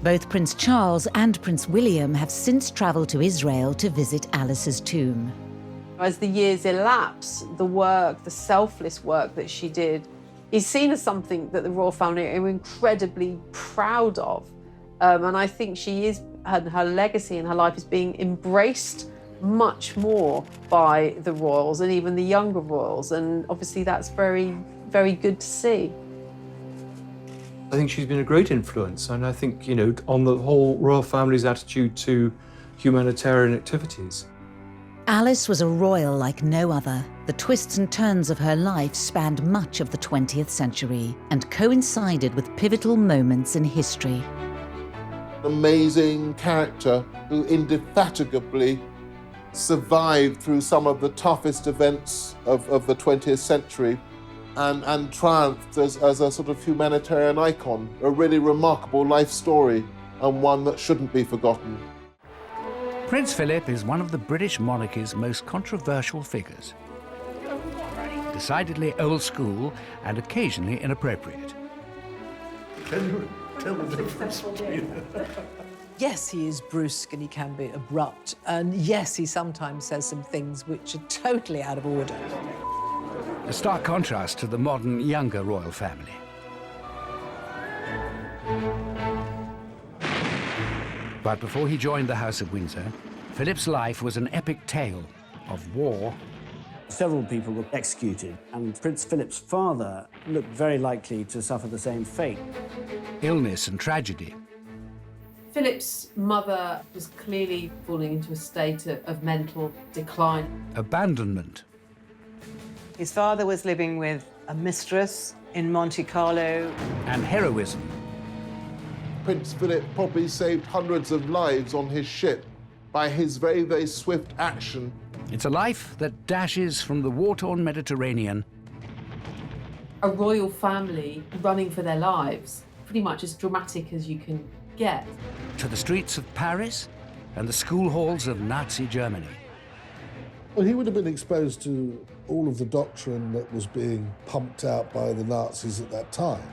Both Prince Charles and Prince William have since travelled to Israel to visit Alice's tomb. As the years elapse, the work, the selfless work that she did, is seen as something that the royal family are incredibly proud of. And I think she is, her legacy and her life is being embraced much more by the royals and even the younger royals. And obviously that's very, very good to see. I think she's been a great influence, and I think, you know, on the whole royal family's attitude to humanitarian activities. Alice was a royal like no other. The twists and turns of her life spanned much of the 20th century and coincided with pivotal moments in history. Amazing character who indefatigably survived through some of the toughest events of the 20th century and triumphed as a sort of humanitarian icon. A really remarkable life story, and one that shouldn't be forgotten. Prince Philip is one of the British monarchy's most controversial figures. Decidedly old school and occasionally inappropriate. Can you tell the difference between Yes, he is brusque and he can be abrupt. And yes, he sometimes says some things which are totally out of order. A stark contrast to the modern, younger royal family. But before he joined the House of Windsor, Philip's life was an epic tale of war. Several people were executed, and Prince Philip's father looked very likely to suffer the same fate. Illness and tragedy. Philip's mother was clearly falling into a state of mental decline. Abandonment. His father was living with a mistress in Monte Carlo. And heroism. Prince Philip probably saved hundreds of lives on his ship by his very, very swift action. It's a life that dashes from the war-torn Mediterranean. A royal family running for their lives, pretty much as dramatic as you can get. To the streets of Paris and the school halls of Nazi Germany. Well, he would have been exposed to all of the doctrine that was being pumped out by the Nazis at that time.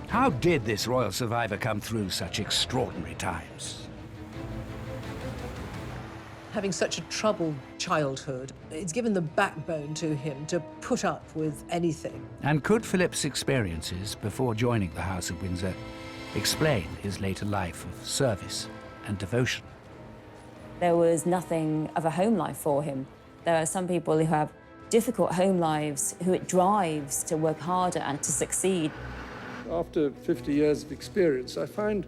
How did this royal survivor come through such extraordinary times? Having such a troubled childhood, it's given the backbone to him to put up with anything. And could Philip's experiences before joining the House of Windsor explain his later life of service and devotion? There was nothing of a home life for him. There are some people who have difficult home lives who it drives to work harder and to succeed. After 50 years of experience, I find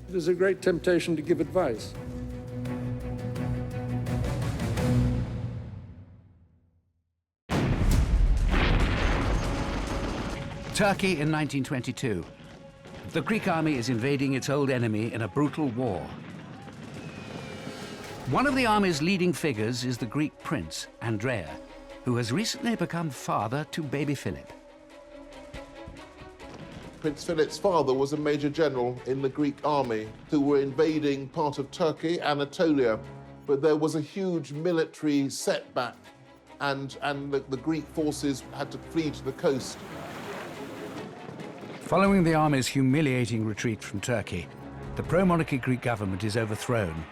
it is a great temptation to give advice. Turkey in 1922. The Greek army is invading its old enemy in a brutal war. One of the army's leading figures is the Greek prince, Andrea, who has recently become father to baby Philip. Prince Philip's father was a major general in the Greek army who were invading part of Turkey, Anatolia, but there was a huge military setback and the Greek forces had to flee to the coast. Following the army's humiliating retreat from Turkey, the pro-monarchy Greek government is overthrown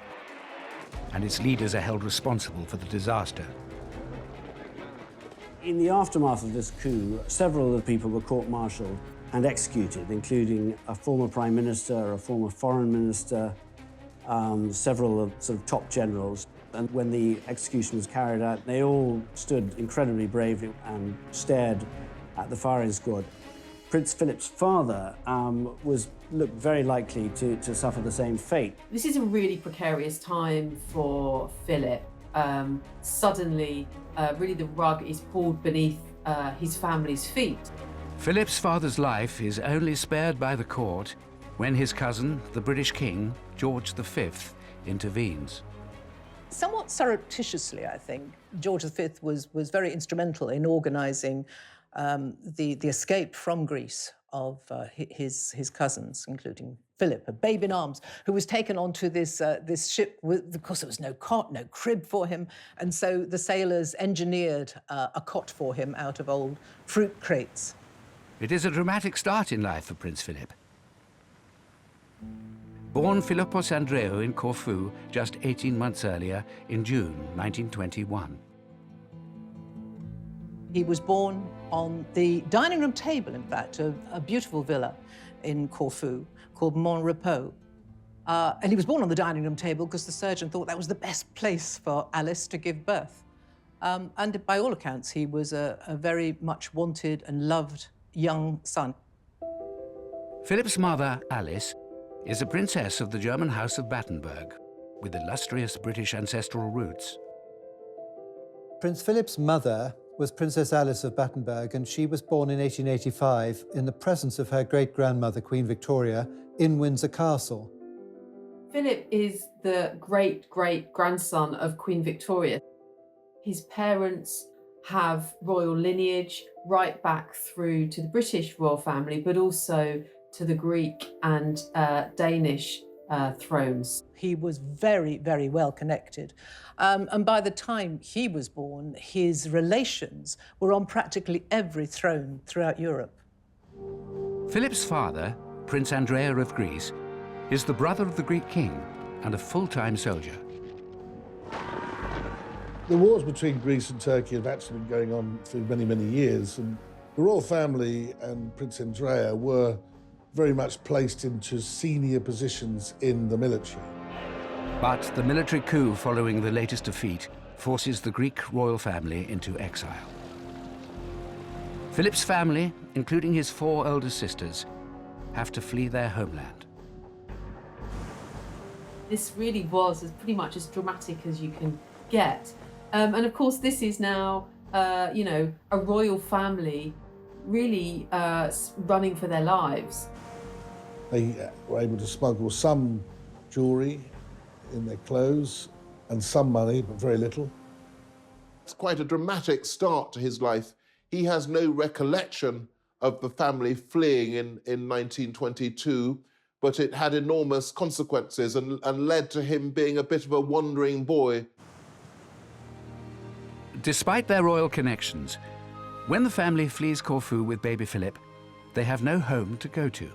and its leaders are held responsible for the disaster. In the aftermath of this coup, several of the people were court-martialed and executed, including a former prime minister, a former foreign minister, several of sort of top generals. And when the execution was carried out, they all stood incredibly bravely and stared at the firing squad. Prince Philip's father looked very likely to suffer the same fate. This is a really precarious time for Philip. suddenly, really the rug is pulled beneath his family's feet. Philip's father's life is only spared by the court when his cousin, the British King, George V, intervenes. Somewhat surreptitiously, I think, George V was very instrumental in organising the escape from Greece of his cousins, including Philip, a babe in arms, who was taken onto this ship. Of course, there was no cot, no crib for him, and so the sailors engineered a cot for him out of old fruit crates. It is a dramatic start in life for Prince Philip. Born Philippos Andreou in Corfu just 18 months earlier, in June 1921. He was born on the dining room table, in fact, of a beautiful villa in Corfu called Mon Repos. And he was born on the dining room table because the surgeon thought that was the best place for Alice to give birth. And by all accounts, he was a very much wanted and loved young son. Philip's mother, Alice, is a princess of the German House of Battenberg, with illustrious British ancestral roots. Prince Philip's mother was Princess Alice of Battenberg, and she was born in 1885 in the presence of her great-grandmother, Queen Victoria, in Windsor Castle. Philip is the great-great-grandson of Queen Victoria. His parents have royal lineage right back through to the British royal family, but also to the Greek and Danish thrones. He was very, very well connected. And by the time he was born, his relations were on practically every throne throughout Europe. Philip's father, Prince Andreou of Greece, is the brother of the Greek king and a full-time soldier. The wars between Greece and Turkey have actually been going on for many, many years, and the royal family and Prince Andreou were very much placed into senior positions in the military. But the military coup following the latest defeat forces the Greek royal family into exile. Philip's family, including his 4 elder sisters, have to flee their homeland. This really was pretty much as dramatic as you can get. And of course, this is now, you know, a royal family really running for their lives. They were able to smuggle some jewellery in their clothes and some money, but very little. It's quite a dramatic start to his life. He has no recollection of the family fleeing in 1922, but it had enormous consequences and led to him being a bit of a wandering boy. Despite their royal connections, when the family flees Corfu with baby Philip, they have no home to go to.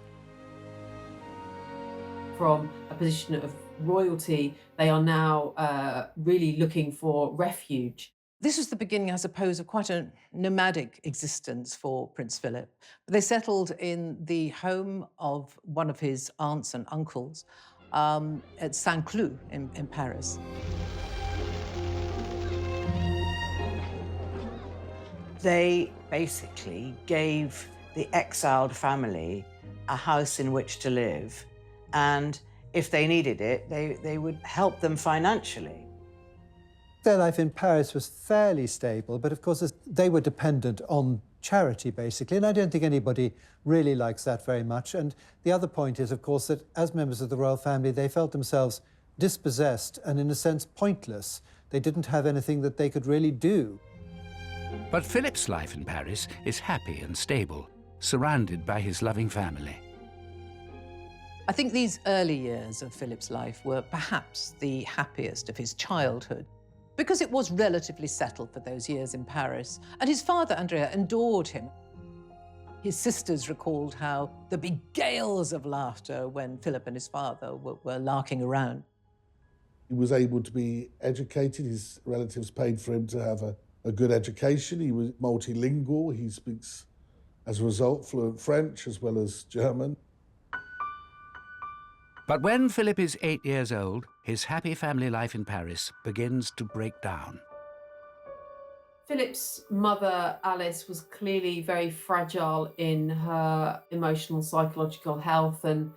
From a position of royalty, they are now really looking for refuge. This was the beginning, I suppose, of quite a nomadic existence for Prince Philip. They settled in the home of one of his aunts and uncles at Saint-Cloud in Paris. They basically gave the exiled family a house in which to live, and if they needed it, they would help them financially. Their life in Paris was fairly stable, but of course they were dependent on charity, basically, and I don't think anybody really likes that very much. And the other point is, of course, that as members of the royal family, they felt themselves dispossessed and, in a sense, pointless. They didn't have anything that they could really do. But Philip's life in Paris is happy and stable, surrounded by his loving family. I think these early years of Philip's life were perhaps the happiest of his childhood, because it was relatively settled for those years in Paris, and his father, Andrea, adored him. His sisters recalled how there'd be gales of laughter when Philip and his father were larking around. He was able to be educated. His relatives paid for him to have a good education. He was multilingual. He speaks, as a result, fluent French as well as German. But when Philip is 8 years old, his happy family life in Paris begins to break down. Philip's mother, Alice, was clearly very fragile in her emotional, psychological health, and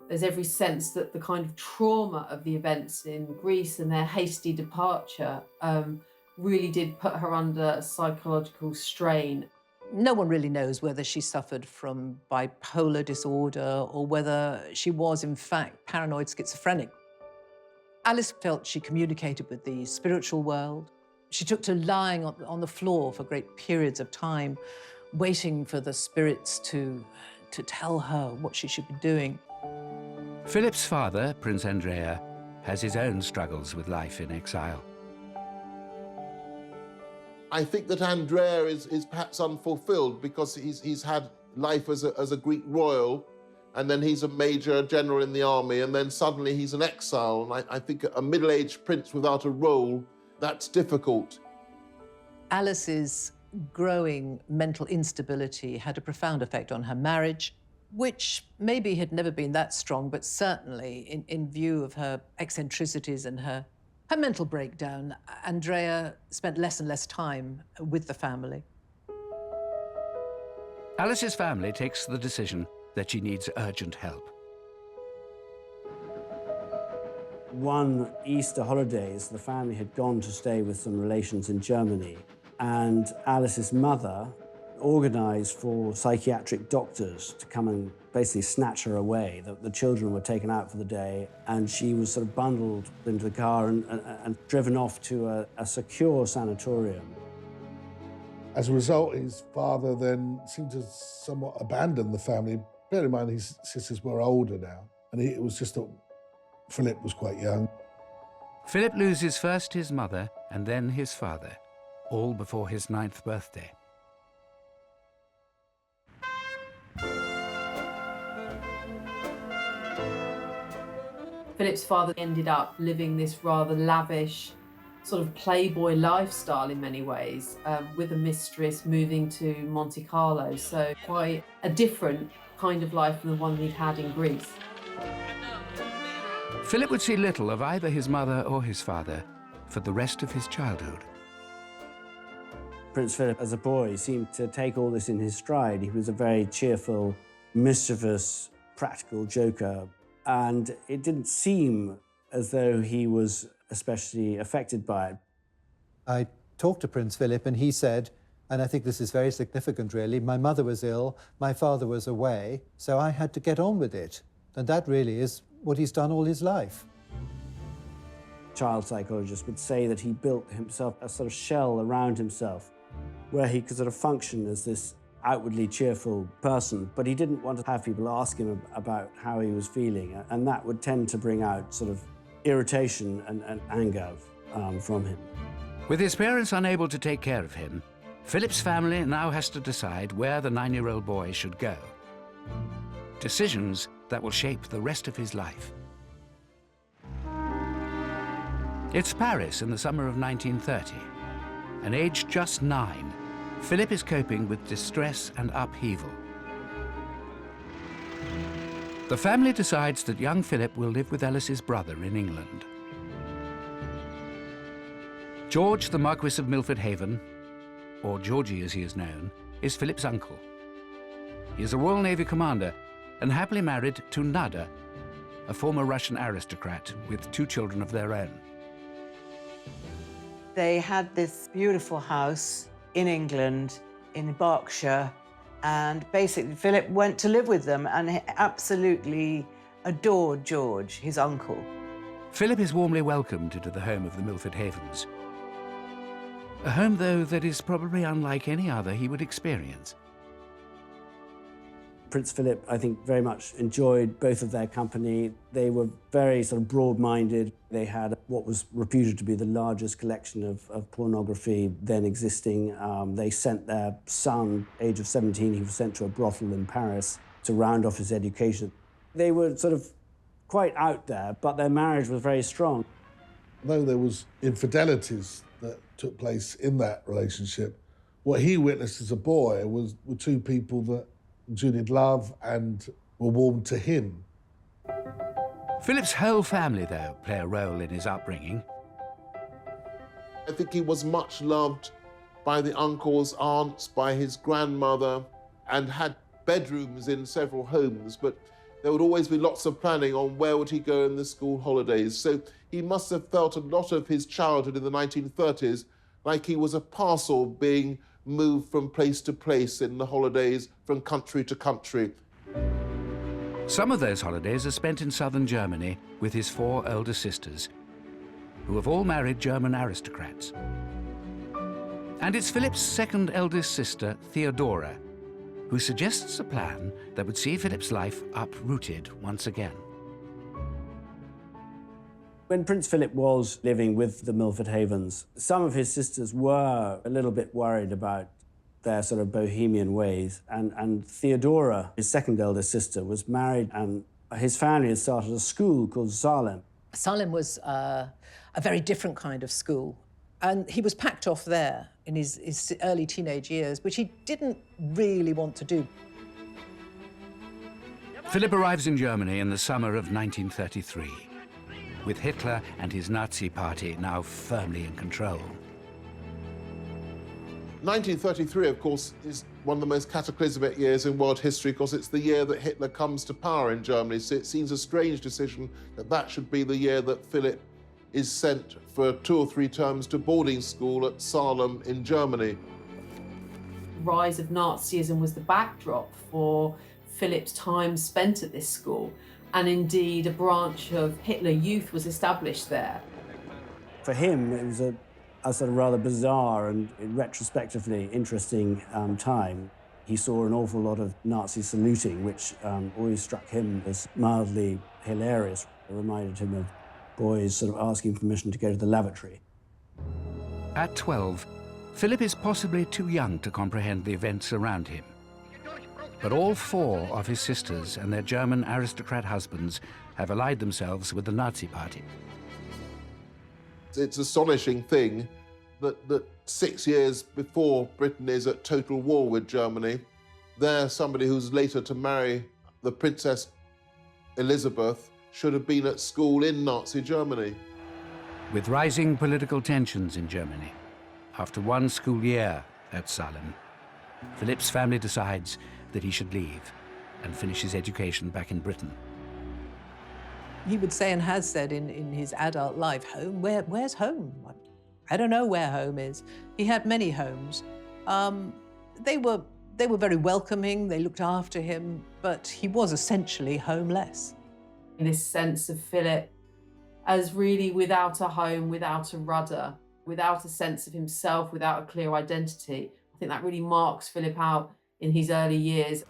There's every sense that the kind of trauma of the events in Greece and their hasty departure really did put her under psychological strain. No one really knows whether she suffered from bipolar disorder or whether she was, in fact, paranoid schizophrenic. Alice felt she communicated with the spiritual world. She took to lying on the floor for great periods of time, waiting for the spirits to tell her what she should be doing. Philip's father, Prince Andrea, has his own struggles with life in exile. I think that Andrea is perhaps unfulfilled because he's had life as a Greek royal, and then he's a major general in the army, and then suddenly he's an exile. And I think a middle-aged prince without a role, that's difficult. Alice's growing mental instability had a profound effect on her marriage, which maybe had never been that strong, but certainly in view of her eccentricities and her mental breakdown, Andrea spent less and less time with the family. Alice's family takes the decision that she needs urgent help. One Easter holidays, the family had gone to stay with some relations in Germany, and Alice's mother organised for psychiatric doctors to come and basically snatch her away. The children were taken out for the day, and she was sort of bundled into the car and driven off to a secure sanatorium. As a result, his father then seemed to somewhat abandon the family. Bear in mind, his sisters were older now, and it was just that Philip was quite young. Philip loses first his mother and then his father, all before his 9th birthday. Philip's father ended up living this rather lavish, sort of playboy lifestyle in many ways, with a mistress, moving to Monte Carlo. So quite a different kind of life than the one he'd had in Greece. Philip would see little of either his mother or his father for the rest of his childhood. Prince Philip, as a boy, seemed to take all this in his stride. He was a very cheerful, mischievous, practical joker, and it didn't seem as though he was especially affected by it. I talked to Prince Philip, and he said, and I think this is very significant really, my mother was ill, my father was away, so I had to get on with it. And that really is what he's done all his life. Child psychologists would say that he built himself a sort of shell around himself where he could sort of function as this outwardly cheerful person, but he didn't want to have people ask him about how he was feeling, and that would tend to bring out sort of irritation and anger from him. With his parents unable to take care of him, Philip's family now has to decide where the 9-year-old boy should go. Decisions that will shape the rest of his life. It's Paris in the summer of 1930, and aged just 9, Philip is coping with distress and upheaval. The family decides that young Philip will live with Alice's brother in England. George, the Marquis of Milford Haven, or Georgie as he is known, is Philip's uncle. He is a Royal Navy commander and happily married to Nada, a former Russian aristocrat with 2 children of their own. They had this beautiful house in England, in Berkshire, and basically Philip went to live with them and he absolutely adored George, his uncle. Philip is warmly welcomed into the home of the Milford Havens. A home, though, that is probably unlike any other he would experience. Prince Philip, I think, very much enjoyed both of their company. They were very sort of broad-minded. They had what was reputed to be the largest collection of pornography then existing. They sent their son, age of 17, he was sent to a brothel in Paris to round off his education. They were sort of quite out there, but their marriage was very strong. Though there was infidelities that took place in that relationship, what he witnessed as a boy were 2 people that enjoyed love and were warm to him. Philip's whole family, though, play a role in his upbringing. I think he was much loved by the uncles, aunts, by his grandmother, and had bedrooms in several homes, but There would always be lots of planning on where would he go in the school holidays. So he must have felt a lot of his childhood in the 1930s like he was a parcel being moved from place to place in the holidays, from country to country. Some of those holidays are spent in southern Germany with his 4 elder sisters, who have all married German aristocrats. And it's Philip's second eldest sister, Theodora, who suggests a plan that would see Philip's life uprooted once again. When Prince Philip was living with the Milford Havens, some of his sisters were a little bit worried about their sort of bohemian ways. And Theodora, his second eldest sister, was married, and his family had started a school called Salem. Salem was a very different kind of school. And he was packed off there in his early teenage years, which he didn't really want to do. Philip arrives in Germany in the summer of 1933, with Hitler and his Nazi party now firmly in control. 1933, of course, is one of the most cataclysmic years in world history because it's the year that Hitler comes to power in Germany. So it seems a strange decision that that should be the year that Philip is sent for 2 or 3 terms to boarding school at Salem in Germany. The rise of Nazism was the backdrop for Philip's time spent at this school, and indeed a branch of Hitler Youth was established there. For him, it was a sort of rather bizarre and retrospectively interesting time. He saw an awful lot of Nazi saluting, which always struck him as mildly hilarious. It reminded him of boys sort of asking permission to go to the lavatory. At 12, Philip is possibly too young to comprehend the events around him. But all 4 of his sisters and their German aristocrat husbands have allied themselves with the Nazi party. It's an astonishing thing that 6 years before Britain is at total war with Germany, there's somebody who's later to marry the Princess Elizabeth should have been at school in Nazi Germany. With rising political tensions in Germany, after 1 school year at Salem, Philip's family decides that he should leave and finish his education back in Britain. He would say, and has said in his adult life, home, where's home? I don't know where home is. He had many homes. They were very welcoming, they looked after him, but he was essentially homeless. This sense of Philip as really without a home, without a rudder, without a sense of himself, without a clear identity. I think that really marks Philip out in his early years.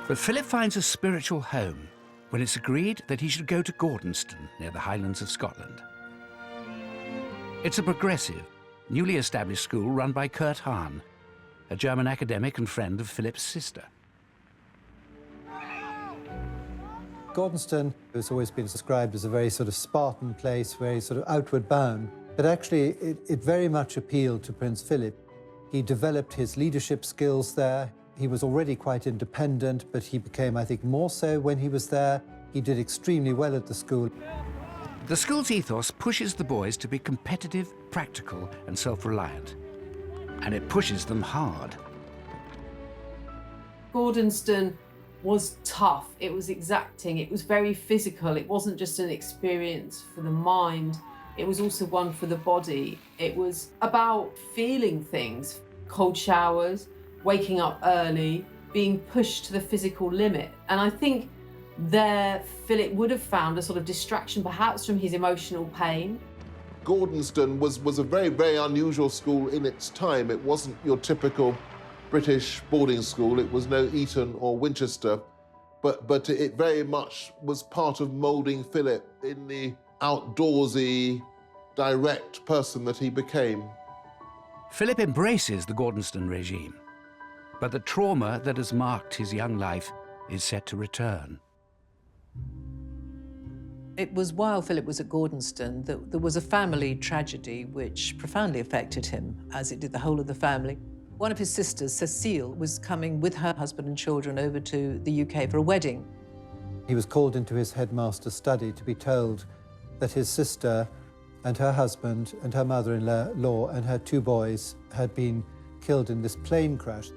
But Philip finds a spiritual home when it's agreed that he should go to Gordonston, near the Highlands of Scotland. It's a progressive, newly established school run by Kurt Hahn, a German academic and friend of Philip's sister. Gordonston has always been described as a very sort of Spartan place, very sort of outward bound. But actually, it very much appealed to Prince Philip. He developed his leadership skills there. He was already quite independent, but he became, I think, more so when he was there. He did extremely well at the school. The school's ethos pushes the boys to be competitive, practical, and self-reliant. And it pushes them hard. Gordonston was tough, it was exacting, it was very physical. It wasn't just an experience for the mind, it was also one for the body. It was about feeling things, cold showers, waking up early, being pushed to the physical limit. And I think there Philip would have found a sort of distraction perhaps from his emotional pain. Gordonston was a very, very unusual school in its time. It wasn't your typical British boarding school. It was no Eton or Winchester, but it very much was part of moulding Philip in the outdoorsy, direct person that he became. Philip embraces the Gordonston regime, but the trauma that has marked his young life is set to return. It was while Philip was at Gordonston that there was a family tragedy which profoundly affected him, as it did the whole of the family. One of his sisters, Cecile, was coming with her husband and children over to the UK for a wedding. He was called into his headmaster's study to be told that his sister and her husband and her mother-in-law and her 2 boys had been killed in this plane crash.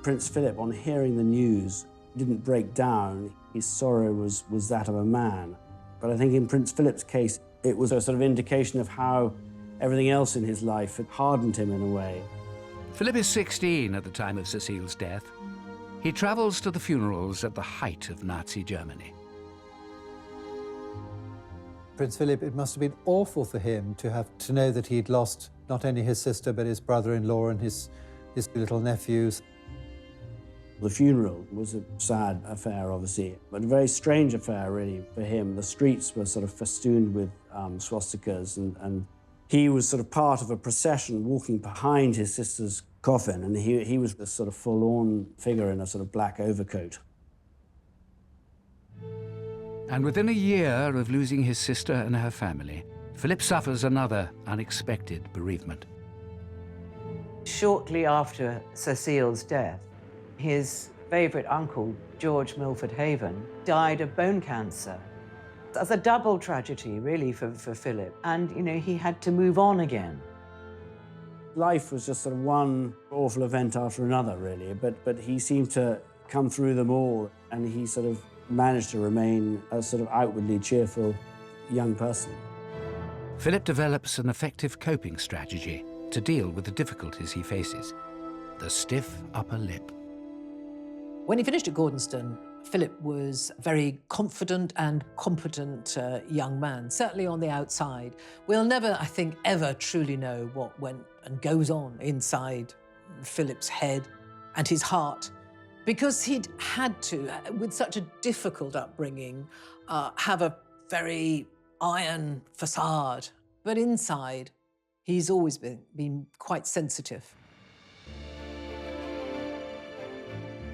Prince Philip, on hearing the news, didn't break down. His sorrow was that of a man. But I think in Prince Philip's case, it was a sort of indication of how everything else in his life had hardened him in a way. Philip is 16 at the time of Cecile's death. He travels to the funerals at the height of Nazi Germany. Prince Philip, it must have been awful for him to have to know that he'd lost not only his sister, but his brother-in-law and his little nephews. The funeral was a sad affair, obviously, but a very strange affair, really, for him. The streets were sort of festooned with swastikas, and he was sort of part of a procession walking behind his sister's coffin, and he was this sort of forlorn figure in a sort of black overcoat. And within a year of losing his sister and her family, Philip suffers another unexpected bereavement. Shortly after Cecile's death, his favourite uncle, George Milford Haven, died of bone cancer. That's a double tragedy, really, for Philip. And, you know, he had to move on again. Life was just sort of one awful event after another, really, but he seemed to come through them all, and he sort of managed to remain a sort of outwardly cheerful young person. Philip develops an effective coping strategy to deal with the difficulties he faces: the stiff upper lip. When he finished at Gordonstoun, Philip was a very confident and competent young man, certainly on the outside. We'll never, I think, ever truly know what went and goes on inside Philip's head and his heart, because he'd had to, with such a difficult upbringing, have a very iron facade. But inside, he's always been quite sensitive.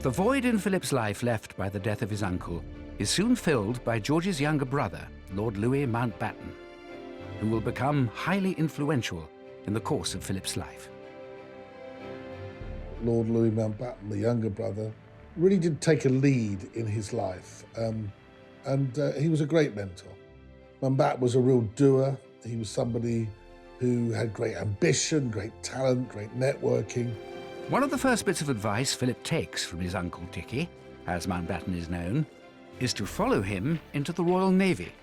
The void in Philip's life left by the death of his uncle is soon filled by George's younger brother, Lord Louis Mountbatten, who will become highly influential in the course of Philip's life. Lord Louis Mountbatten, the younger brother, really did take a lead in his life, and he was a great mentor. Mountbatten was a real doer. He was somebody who had great ambition, great talent, great networking. One of the first bits of advice Philip takes from his uncle Dickie, as Mountbatten is known, is to follow him into the Royal Navy.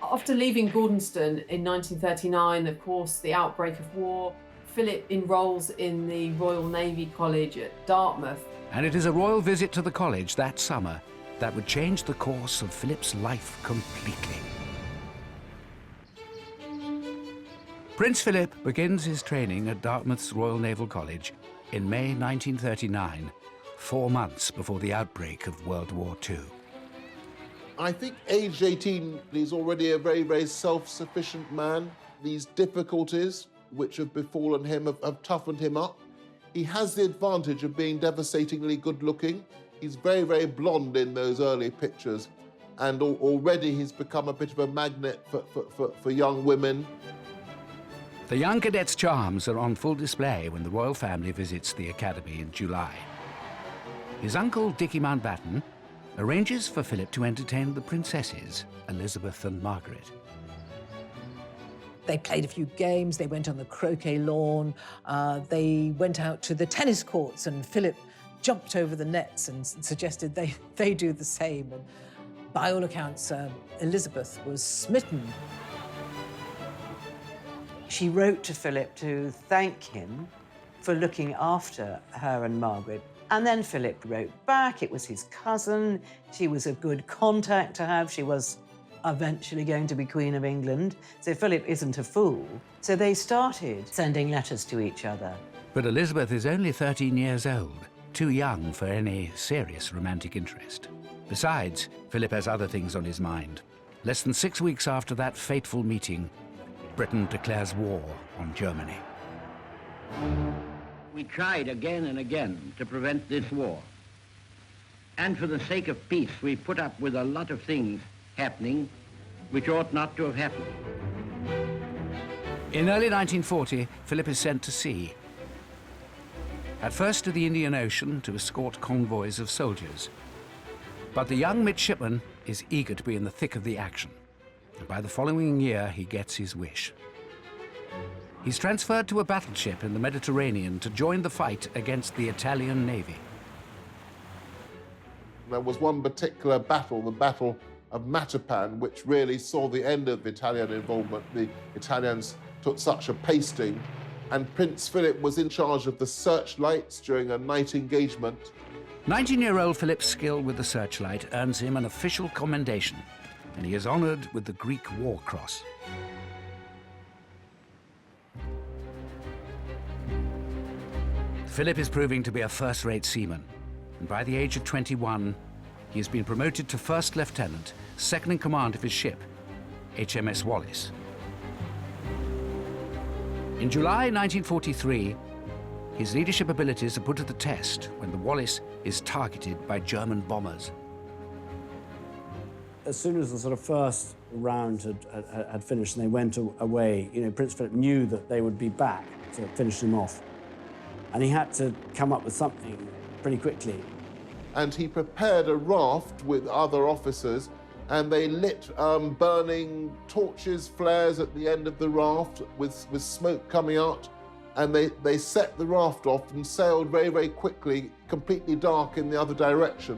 After leaving Gordonstoun in 1939, of course, the outbreak of war, Philip enrolls in the Royal Navy College at Dartmouth. And it is a royal visit to the college that summer that would change the course of Philip's life completely. Prince Philip begins his training at Dartmouth's Royal Naval College in May 1939, 4 months before the outbreak of World War II. I think aged 18, he's already a very, very self-sufficient man. These difficulties which have befallen him have toughened him up. He has the advantage of being devastatingly good-looking. He's very, very blonde in those early pictures, and already he's become a bit of a magnet for young women. The young cadet's charms are on full display when the royal family visits the academy in July. His uncle, Dickie Mountbatten, arranges for Philip to entertain the princesses, Elizabeth and Margaret. They played a few games, they went on the croquet lawn, they went out to the tennis courts, and Philip jumped over the nets and suggested they do the same. And by all accounts, Elizabeth was smitten. She wrote to Philip to thank him for looking after her and Margaret. And then Philip wrote back. It was his cousin. She was a good contact to have. She was eventually going to be Queen of England. So Philip isn't a fool. So they started sending letters to each other. But Elizabeth is only 13 years old, too young for any serious romantic interest. Besides, Philip has other things on his mind. Less than 6 weeks after that fateful meeting, Britain declares war on Germany. We tried again and again to prevent this war. And for the sake of peace, we put up with a lot of things happening which ought not to have happened. In early 1940, Philip is sent to sea. At first to the Indian Ocean to escort convoys of soldiers. But the young midshipman is eager to be in the thick of the action. And by the following year, he gets his wish. He's transferred to a battleship in the Mediterranean to join the fight against the Italian Navy. There was one particular battle, the Battle of Matapan, which really saw the end of Italian involvement. The Italians took such a pasting, and Prince Philip was in charge of the searchlights during a night engagement. 19-year-old Philip's skill with the searchlight earns him an official commendation, and he is honoured with the Greek War Cross. Philip is proving to be a first-rate seaman, and by the age of 21, he has been promoted to first lieutenant, second in command of his ship, HMS Wallis. In July 1943, his leadership abilities are put to the test when the Wallis is targeted by German bombers. As soon as the sort of first round had finished and they went away, you know, Prince Philip knew that they would be back to finish him off. And he had to come up with something pretty quickly. And he prepared a raft with other officers, and they lit burning torches, flares at the end of the raft with smoke coming out, and they set the raft off and sailed very, very quickly, completely dark in the other direction.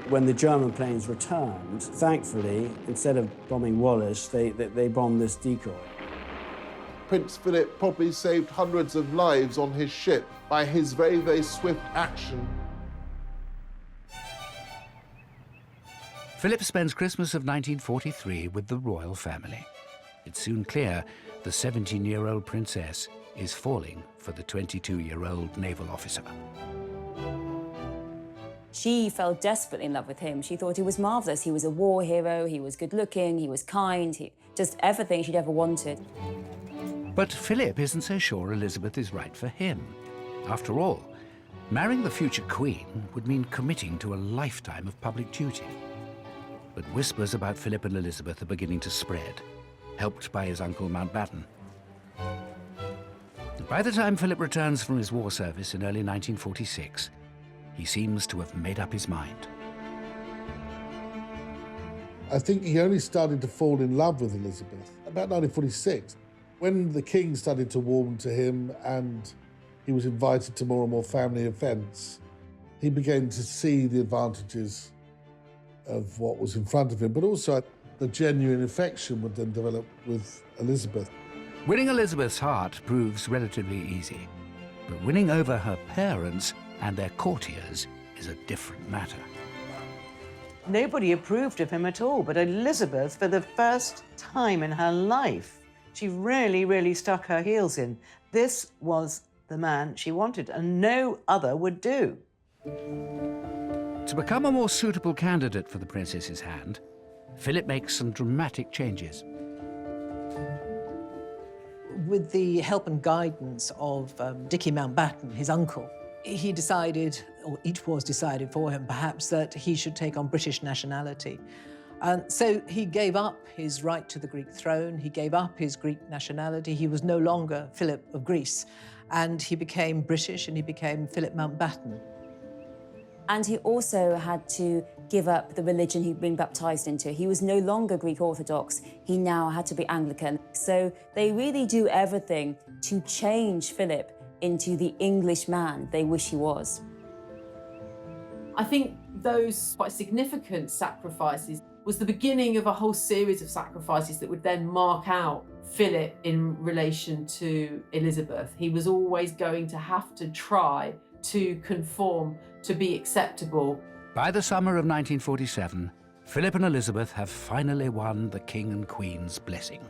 When the German planes returned, thankfully, instead of bombing Wallis, they bombed this decoy. Prince Philip probably saved hundreds of lives on his ship by his very, very swift action. Philip spends Christmas of 1943 with the royal family. It's soon clear the 17-year-old princess is falling for the 22-year-old naval officer. She fell desperately in love with him. She thought he was marvellous. He was a war hero, he was good-looking, he was kind, just everything she'd ever wanted. But Philip isn't so sure Elizabeth is right for him. After all, marrying the future queen would mean committing to a lifetime of public duty. But whispers about Philip and Elizabeth are beginning to spread, helped by his uncle Mountbatten. By the time Philip returns from his war service in early 1946, he seems to have made up his mind. I think he only started to fall in love with Elizabeth about 1946. When the king started to warm to him and he was invited to more and more family events, he began to see the advantages of what was in front of him, but also the genuine affection would then develop with Elizabeth. Winning Elizabeth's heart proves relatively easy, but winning over her parents and their courtiers is a different matter. Nobody approved of him at all, but Elizabeth, for the first time in her life, she really, really stuck her heels in. This was the man she wanted, and no other would do. To become a more suitable candidate for the princess's hand, Philip makes some dramatic changes. With the help and guidance of Dickie Mountbatten, his uncle, he decided, or it was decided for him perhaps, that he should take on British nationality. And so he gave up his right to the Greek throne, he gave up his Greek nationality, he was no longer Philip of Greece, and he became British and he became Philip Mountbatten. And he also had to give up the religion he'd been baptized into. He was no longer Greek Orthodox, he now had to be Anglican. So they really do everything to change Philip into the English man they wish he was. I think those quite significant sacrifices was the beginning of a whole series of sacrifices that would then mark out Philip in relation to Elizabeth. He was always going to have to try to conform, to be acceptable. By the summer of 1947, Philip and Elizabeth have finally won the King and Queen's blessing.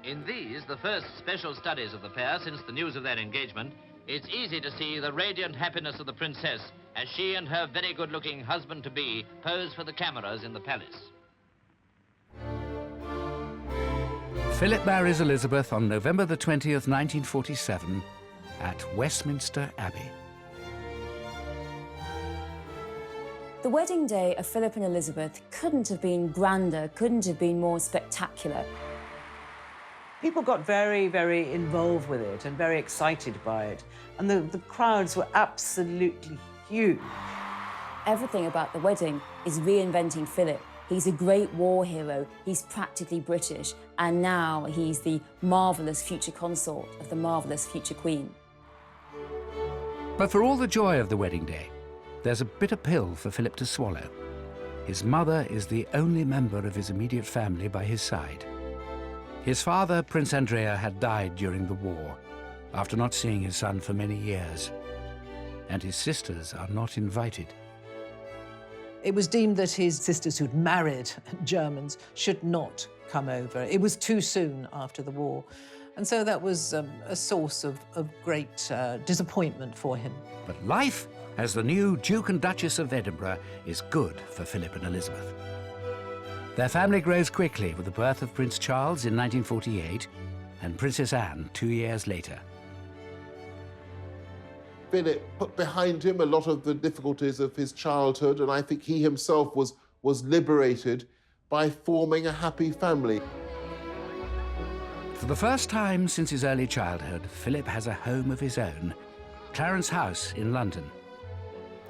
In these, the first special studies of the pair since the news of their engagement, it's easy to see the radiant happiness of the princess as she and her very good-looking husband-to-be pose for the cameras in the palace. Philip marries Elizabeth on November the 20th, 1947, at Westminster Abbey. The wedding day of Philip and Elizabeth couldn't have been grander, couldn't have been more spectacular. People got very, very involved with it and very excited by it. And the crowds were absolutely huge. Everything about the wedding is reinventing Philip. He's a great war hero, he's practically British, and now he's the marvellous future consort of the marvellous future queen. But for all the joy of the wedding day, there's a bitter pill for Philip to swallow. His mother is the only member of his immediate family by his side. His father, Prince Andrea, had died during the war, after not seeing his son for many years. And his sisters are not invited. It was deemed that his sisters who'd married Germans should not come over. It was too soon after the war. And so that was a source of great disappointment for him. But life as the new Duke and Duchess of Edinburgh is good for Philip and Elizabeth. Their family grows quickly with the birth of Prince Charles in 1948 and Princess Anne 2 years later. Philip put behind him a lot of the difficulties of his childhood, and I think he himself was liberated by forming a happy family. For the first time since his early childhood, Philip has a home of his own, Clarence House in London.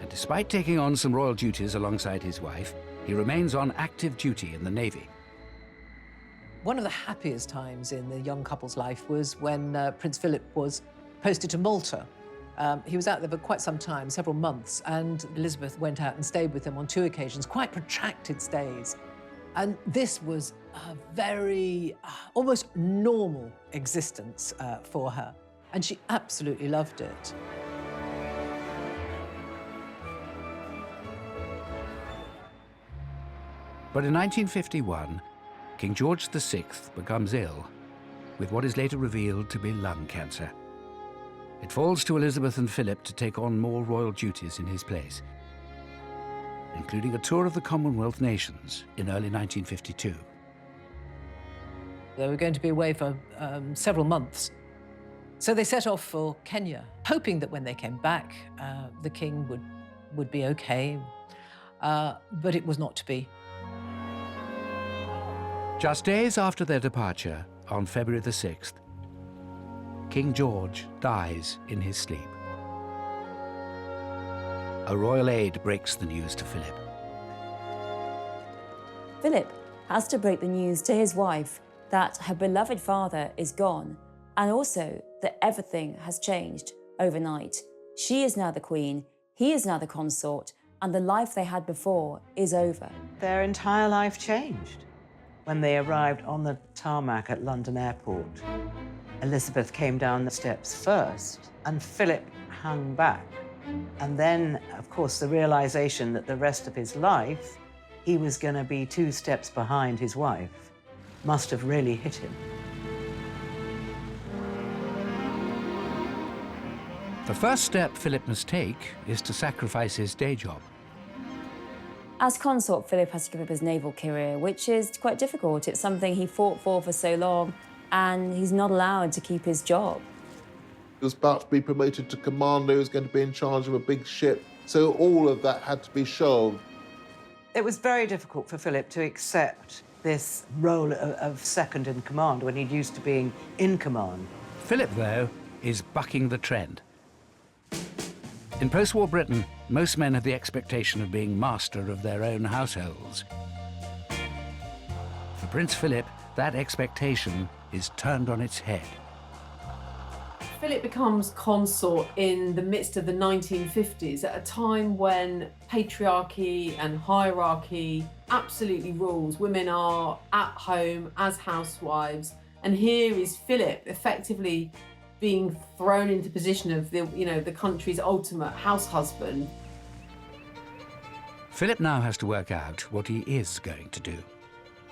And despite taking on some royal duties alongside his wife, he remains on active duty in the Navy. One of the happiest times in the young couple's life was when Prince Philip was posted to Malta. He was out there for quite some time, several months, and Elizabeth went out and stayed with him on 2 occasions, quite protracted stays. And this was a very, almost normal existence for her. And she absolutely loved it. But in 1951, King George VI becomes ill with what is later revealed to be lung cancer. It falls to Elizabeth and Philip to take on more royal duties in his place, including a tour of the Commonwealth nations in early 1952. They were going to be away for several months. So they set off for Kenya, hoping that when they came back, the king would be okay. But it was not to be. Just days after their departure, on February the 6th, King George dies in his sleep. A royal aide breaks the news to Philip. Philip has to break the news to his wife that her beloved father is gone, and also that everything has changed overnight. She is now the queen, he is now the consort, and the life they had before is over. Their entire life changed. When they arrived on the tarmac at London Airport, Elizabeth came down the steps first, and Philip hung back. And then, of course, the realization that the rest of his life, he was going to be 2 steps behind his wife, must have really hit him. The first step Philip must take is to sacrifice his day job. As consort, Philip has to give up his naval career, which is quite difficult. It's something he fought for so long, and he's not allowed to keep his job. He was about to be promoted to commander, he was going to be in charge of a big ship, so all of that had to be shelved. It was very difficult for Philip to accept this role of second in command when he'd used to being in command. Philip, though, is bucking the trend. In post-war Britain, most men have the expectation of being master of their own households. For Prince Philip, that expectation is turned on its head. Philip becomes consort in the midst of the 1950s, at a time when patriarchy and hierarchy absolutely rules. Women are at home as housewives, and here is Philip effectively being thrown into position of the country's ultimate house husband. Philip now has to work out what he is going to do.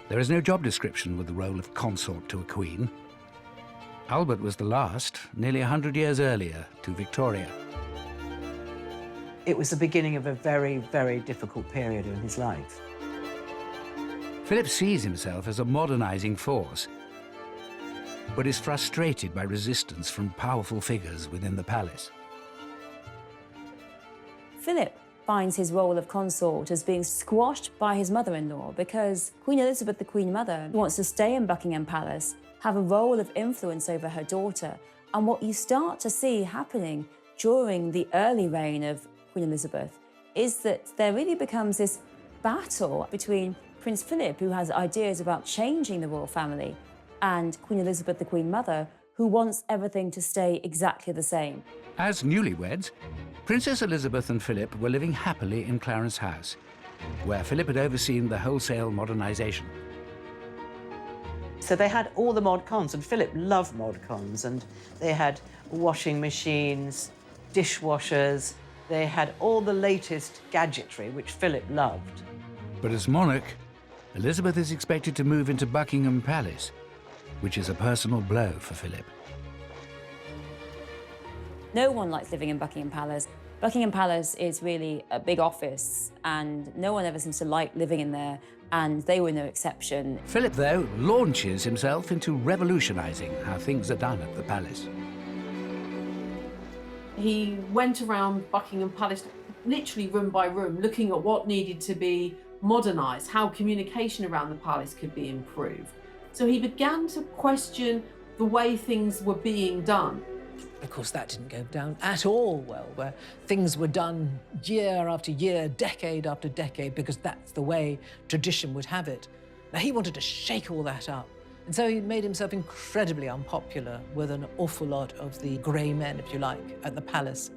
There is no job description with the role of consort to a queen. Albert was the last, nearly 100 years earlier, to Victoria. It was the beginning of a very, very difficult period in his life. Philip sees himself as a modernizing force, but is frustrated by resistance from powerful figures within the palace. Philip finds his role of consort as being squashed by his mother-in-law because Queen Elizabeth, the Queen Mother, wants to stay in Buckingham Palace, have a role of influence over her daughter. And what you start to see happening during the early reign of Queen Elizabeth is that there really becomes this battle between Prince Philip, who has ideas about changing the royal family, and Queen Elizabeth, the Queen Mother, who wants everything to stay exactly the same. As newlyweds, Princess Elizabeth and Philip were living happily in Clarence House, where Philip had overseen the wholesale modernisation. So they had all the mod cons, and Philip loved mod cons, and they had washing machines, dishwashers, they had all the latest gadgetry, which Philip loved. But as monarch, Elizabeth is expected to move into Buckingham Palace, which is a personal blow for Philip. No one likes living in Buckingham Palace. Buckingham Palace is really a big office, and no one ever seems to like living in there, and they were no exception. Philip, though, launches himself into revolutionising how things are done at the palace. He went around Buckingham Palace, literally room by room, looking at what needed to be modernised, how communication around the palace could be improved. So he began to question the way things were being done. Of course, that didn't go down at all well, where things were done year after year, decade after decade, because that's the way tradition would have it. Now, he wanted to shake all that up. And so he made himself incredibly unpopular with an awful lot of the grey men, if you like, at the palace.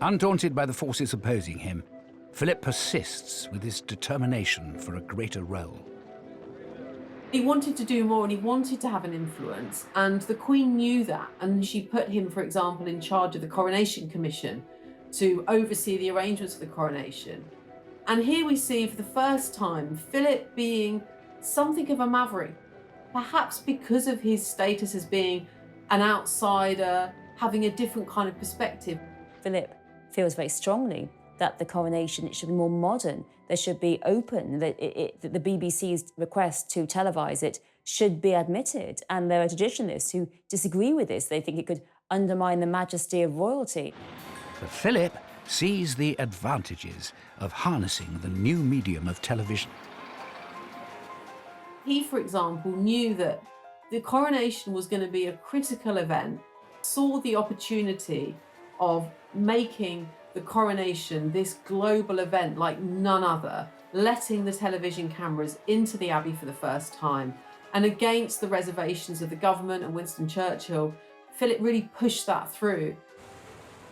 Undaunted by the forces opposing him, Philip persists with his determination for a greater role. He wanted to do more and he wanted to have an influence, and the Queen knew that, and she put him, for example, in charge of the Coronation Commission to oversee the arrangements of the coronation. And here we see for the first time Philip being something of a maverick, perhaps because of his status as being an outsider, having a different kind of perspective. Philip feels very strongly that the coronation should be more modern, there should be open, that the BBC's request to televise it should be admitted. And there are traditionalists who disagree with this. They think it could undermine the majesty of royalty. But Philip sees the advantages of harnessing the new medium of television. He, for example, knew that the coronation was going to be a critical event, saw the opportunity of making the coronation this global event like none other, letting the television cameras into the Abbey for the first time. And against the reservations of the government and Winston Churchill, Philip really pushed that through.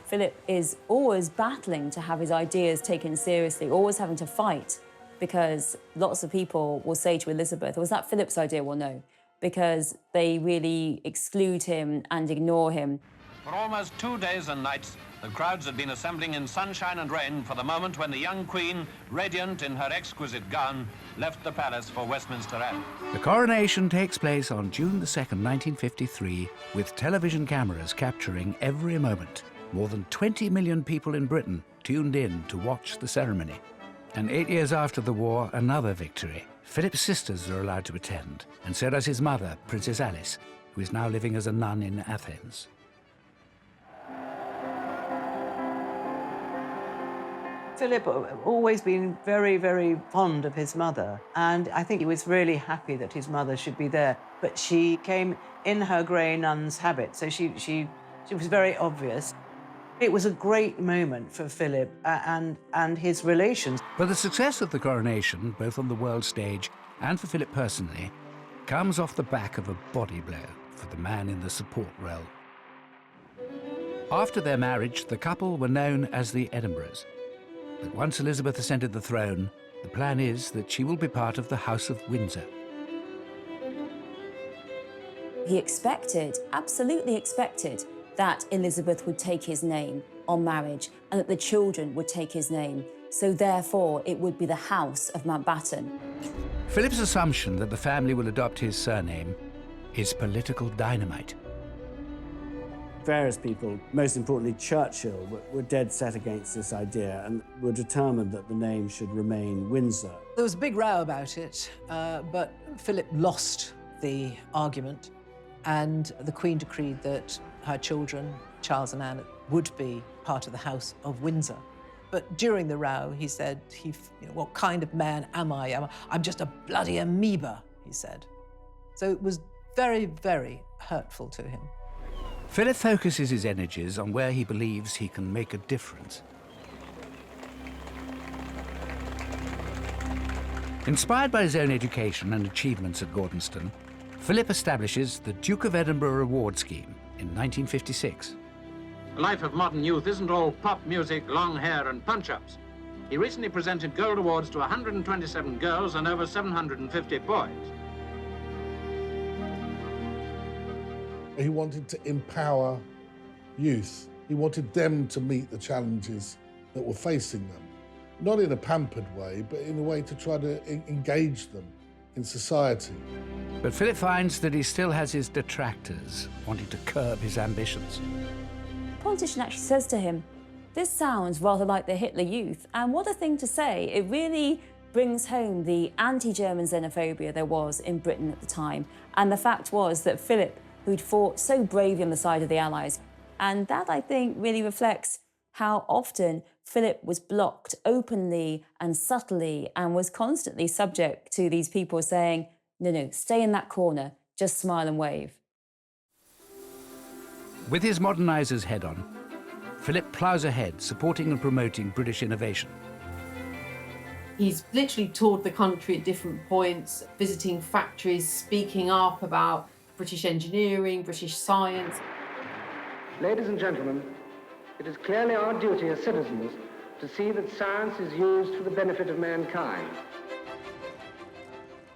Philip is always battling to have his ideas taken seriously, always having to fight, because lots of people will say to Elizabeth, was that Philip's idea? Well, no, because they really exclude him and ignore him. For almost 2 days and nights, the crowds had been assembling in sunshine and rain for the moment when the young Queen, radiant in her exquisite gown, left the palace for Westminster Abbey. The coronation takes place on June the 2nd, 1953, with television cameras capturing every moment. More than 20 million people in Britain tuned in to watch the ceremony. And 8 years after the war, another victory. Philip's sisters are allowed to attend, and so does his mother, Princess Alice, who is now living as a nun in Athens. Philip had always been very, very fond of his mother, and I think he was really happy that his mother should be there. But she came in her grey nun's habit, so she was very obvious. It was a great moment for Philip and his relations. But the success of the coronation, both on the world stage and for Philip personally, comes off the back of a body blow for the man in the support role. After their marriage, the couple were known as the Edinburghs. But once Elizabeth ascended the throne, the plan is that she will be part of the House of Windsor. He expected, absolutely expected, that Elizabeth would take his name on marriage and that the children would take his name. So therefore, it would be the House of Mountbatten. Philip's assumption that the family will adopt his surname is political dynamite. Various people, most importantly Churchill, were dead set against this idea and were determined that the name should remain Windsor. There was a big row about it, but Philip lost the argument, and the Queen decreed that her children, Charles and Anne, would be part of the House of Windsor. But during the row, he said, what kind of man am I? I'm just a bloody amoeba, he said. So it was very, very hurtful to him. Philip focuses his energies on where he believes he can make a difference. Inspired by his own education and achievements at Gordonston, Philip establishes the Duke of Edinburgh Reward Scheme in 1956. The life of modern youth isn't all pop music, long hair, and punch-ups. He recently presented gold awards to 127 girls and over 750 boys. He wanted to empower youth. He wanted them to meet the challenges that were facing them. Not in a pampered way, but in a way to try to engage them in society. But Philip finds that he still has his detractors, wanting to curb his ambitions. The politician actually says to him, "This sounds rather like the Hitler Youth," and what a thing to say. It really brings home the anti-German xenophobia there was in Britain at the time. And the fact was that Philip, who'd fought so bravely on the side of the Allies, and that, I think, really reflects how often Philip was blocked openly and subtly and was constantly subject to these people saying, no, stay in that corner, just smile and wave. With his modernisers head on, Philip ploughs ahead, supporting and promoting British innovation. He's literally toured the country at different points, visiting factories, speaking up about British engineering, British science. Ladies and gentlemen, it is clearly our duty as citizens to see that science is used for the benefit of mankind.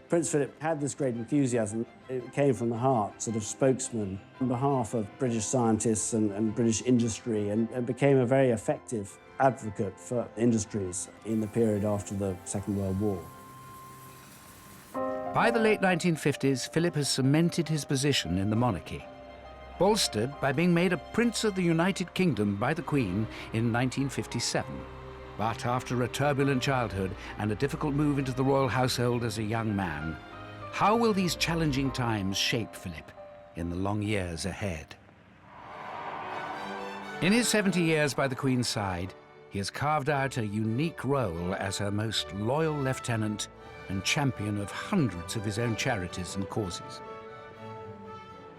Prince Philip had this great enthusiasm. It came from the heart, sort of spokesman on behalf of British scientists and British industry, and became a very effective advocate for industries in the period after the Second World War. By the late 1950s, Philip has cemented his position in the monarchy, bolstered by being made a Prince of the United Kingdom by the Queen in 1957. But after a turbulent childhood and a difficult move into the royal household as a young man, how will these challenging times shape Philip in the long years ahead? In his 70 years by the Queen's side, he has carved out a unique role as her most loyal lieutenant and champion of hundreds of his own charities and causes.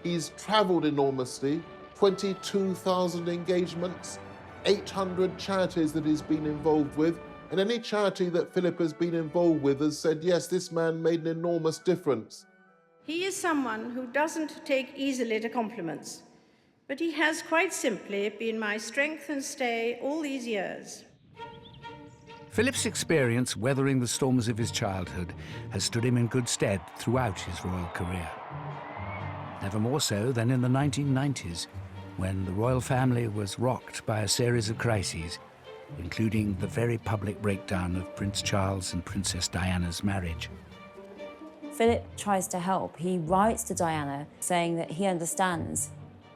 He's travelled enormously, 22,000 engagements, 800 charities that he's been involved with, and any charity that Philip has been involved with has said, yes, this man made an enormous difference. He is someone who doesn't take easily to compliments, but he has quite simply been my strength and stay all these years. Philip's experience weathering the storms of his childhood has stood him in good stead throughout his royal career. Never more so than in the 1990s, when the royal family was rocked by a series of crises, including the very public breakdown of Prince Charles and Princess Diana's marriage. Philip tries to help. He writes to Diana saying that he understands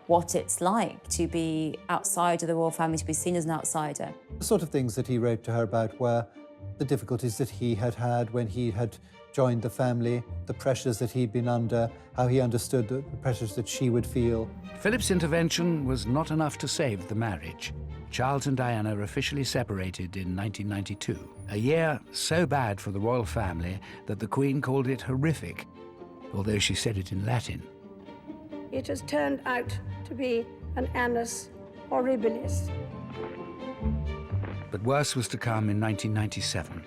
what it's like to be outside of the royal family, to be seen as an outsider. The sort of things that he wrote to her about were the difficulties that he had had when he had joined the family, the pressures that he'd been under, how he understood the pressures that she would feel. Philip's intervention was not enough to save the marriage. Charles and Diana officially separated in 1992, a year so bad for the royal family that the Queen called it horrific, although she said it in Latin. It has turned out to be an annus horribilis. But worse was to come in 1997,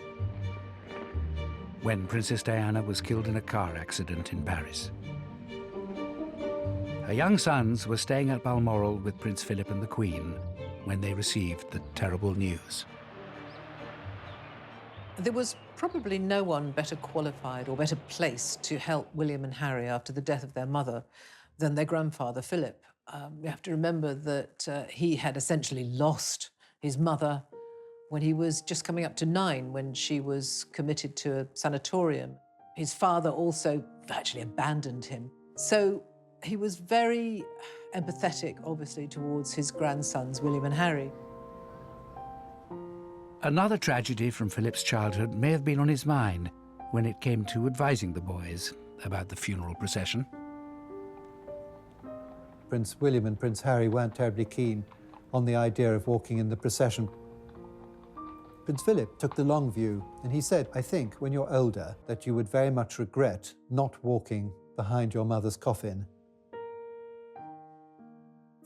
when Princess Diana was killed in a car accident in Paris. Her young sons were staying at Balmoral with Prince Philip and the Queen when they received the terrible news. There was probably no one better qualified or better placed to help William and Harry after the death of their mother than their grandfather, Philip. You have to remember that he had essentially lost his mother when he was just coming up to 9, when she was committed to a sanatorium. His father also virtually abandoned him. So he was very empathetic, obviously, towards his grandsons, William and Harry. Another tragedy from Philip's childhood may have been on his mind when it came to advising the boys about the funeral procession. Prince William and Prince Harry weren't terribly keen on the idea of walking in the procession. Prince Philip took the long view, and he said, I think, when you're older, that you would very much regret not walking behind your mother's coffin.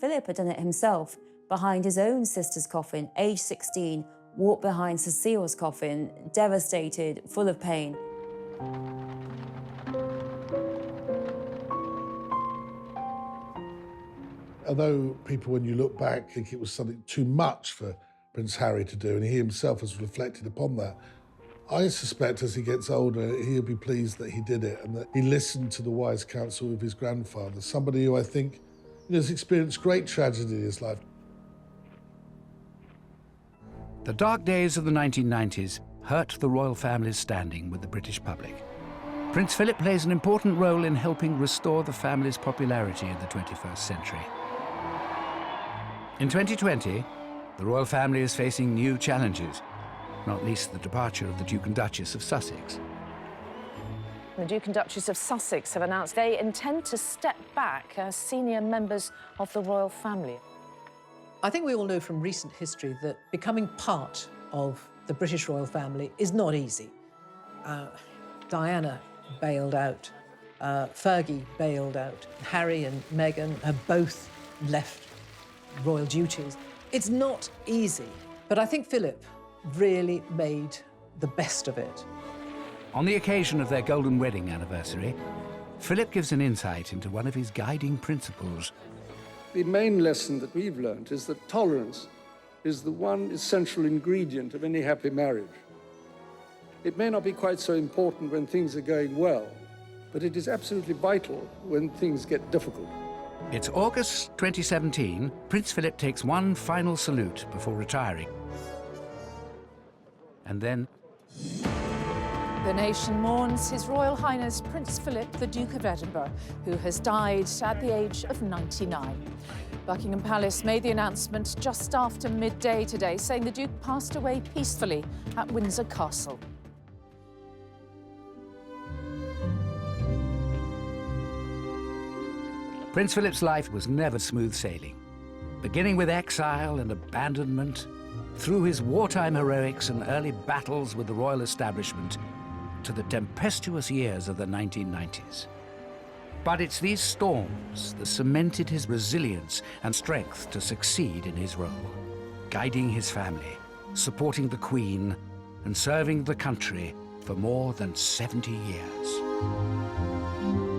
Philip had done it himself behind his own sister's coffin, age 16, walked behind Cecile's coffin, devastated, full of pain. Although people, when you look back, think it was something too much for Prince Harry to do, and he himself has reflected upon that, I suspect as he gets older, he'll be pleased that he did it and that he listened to the wise counsel of his grandfather, somebody who I think has experienced great tragedy in his life. The dark days of the 1990s hurt the royal family's standing with the British public. Prince Philip plays an important role in helping restore the family's popularity in the 21st century. In 2020, the royal family is facing new challenges, not least the departure of the Duke and Duchess of Sussex. The Duke and Duchess of Sussex have announced they intend to step back as senior members of the royal family. I think we all know from recent history that becoming part of the British royal family is not easy. Diana bailed out, Fergie bailed out, Harry and Meghan have both left royal duties. It's not easy, but I think Philip really made the best of it. On the occasion of their golden wedding anniversary, Philip gives an insight into one of his guiding principles. The main lesson that we've learned is that tolerance is the one essential ingredient of any happy marriage. It may not be quite so important when things are going well, but it is absolutely vital when things get difficult. It's August 2017. Prince Philip takes one final salute before retiring. And then... The nation mourns His Royal Highness Prince Philip, the Duke of Edinburgh, who has died at the age of 99. Buckingham Palace made the announcement just after midday today, saying the Duke passed away peacefully at Windsor Castle. Prince Philip's life was never smooth sailing. Beginning with exile and abandonment, through his wartime heroics and early battles with the royal establishment, to the tempestuous years of the 1990s. But it's these storms that cemented his resilience and strength to succeed in his role, guiding his family, supporting the Queen, and serving the country for more than 70 years.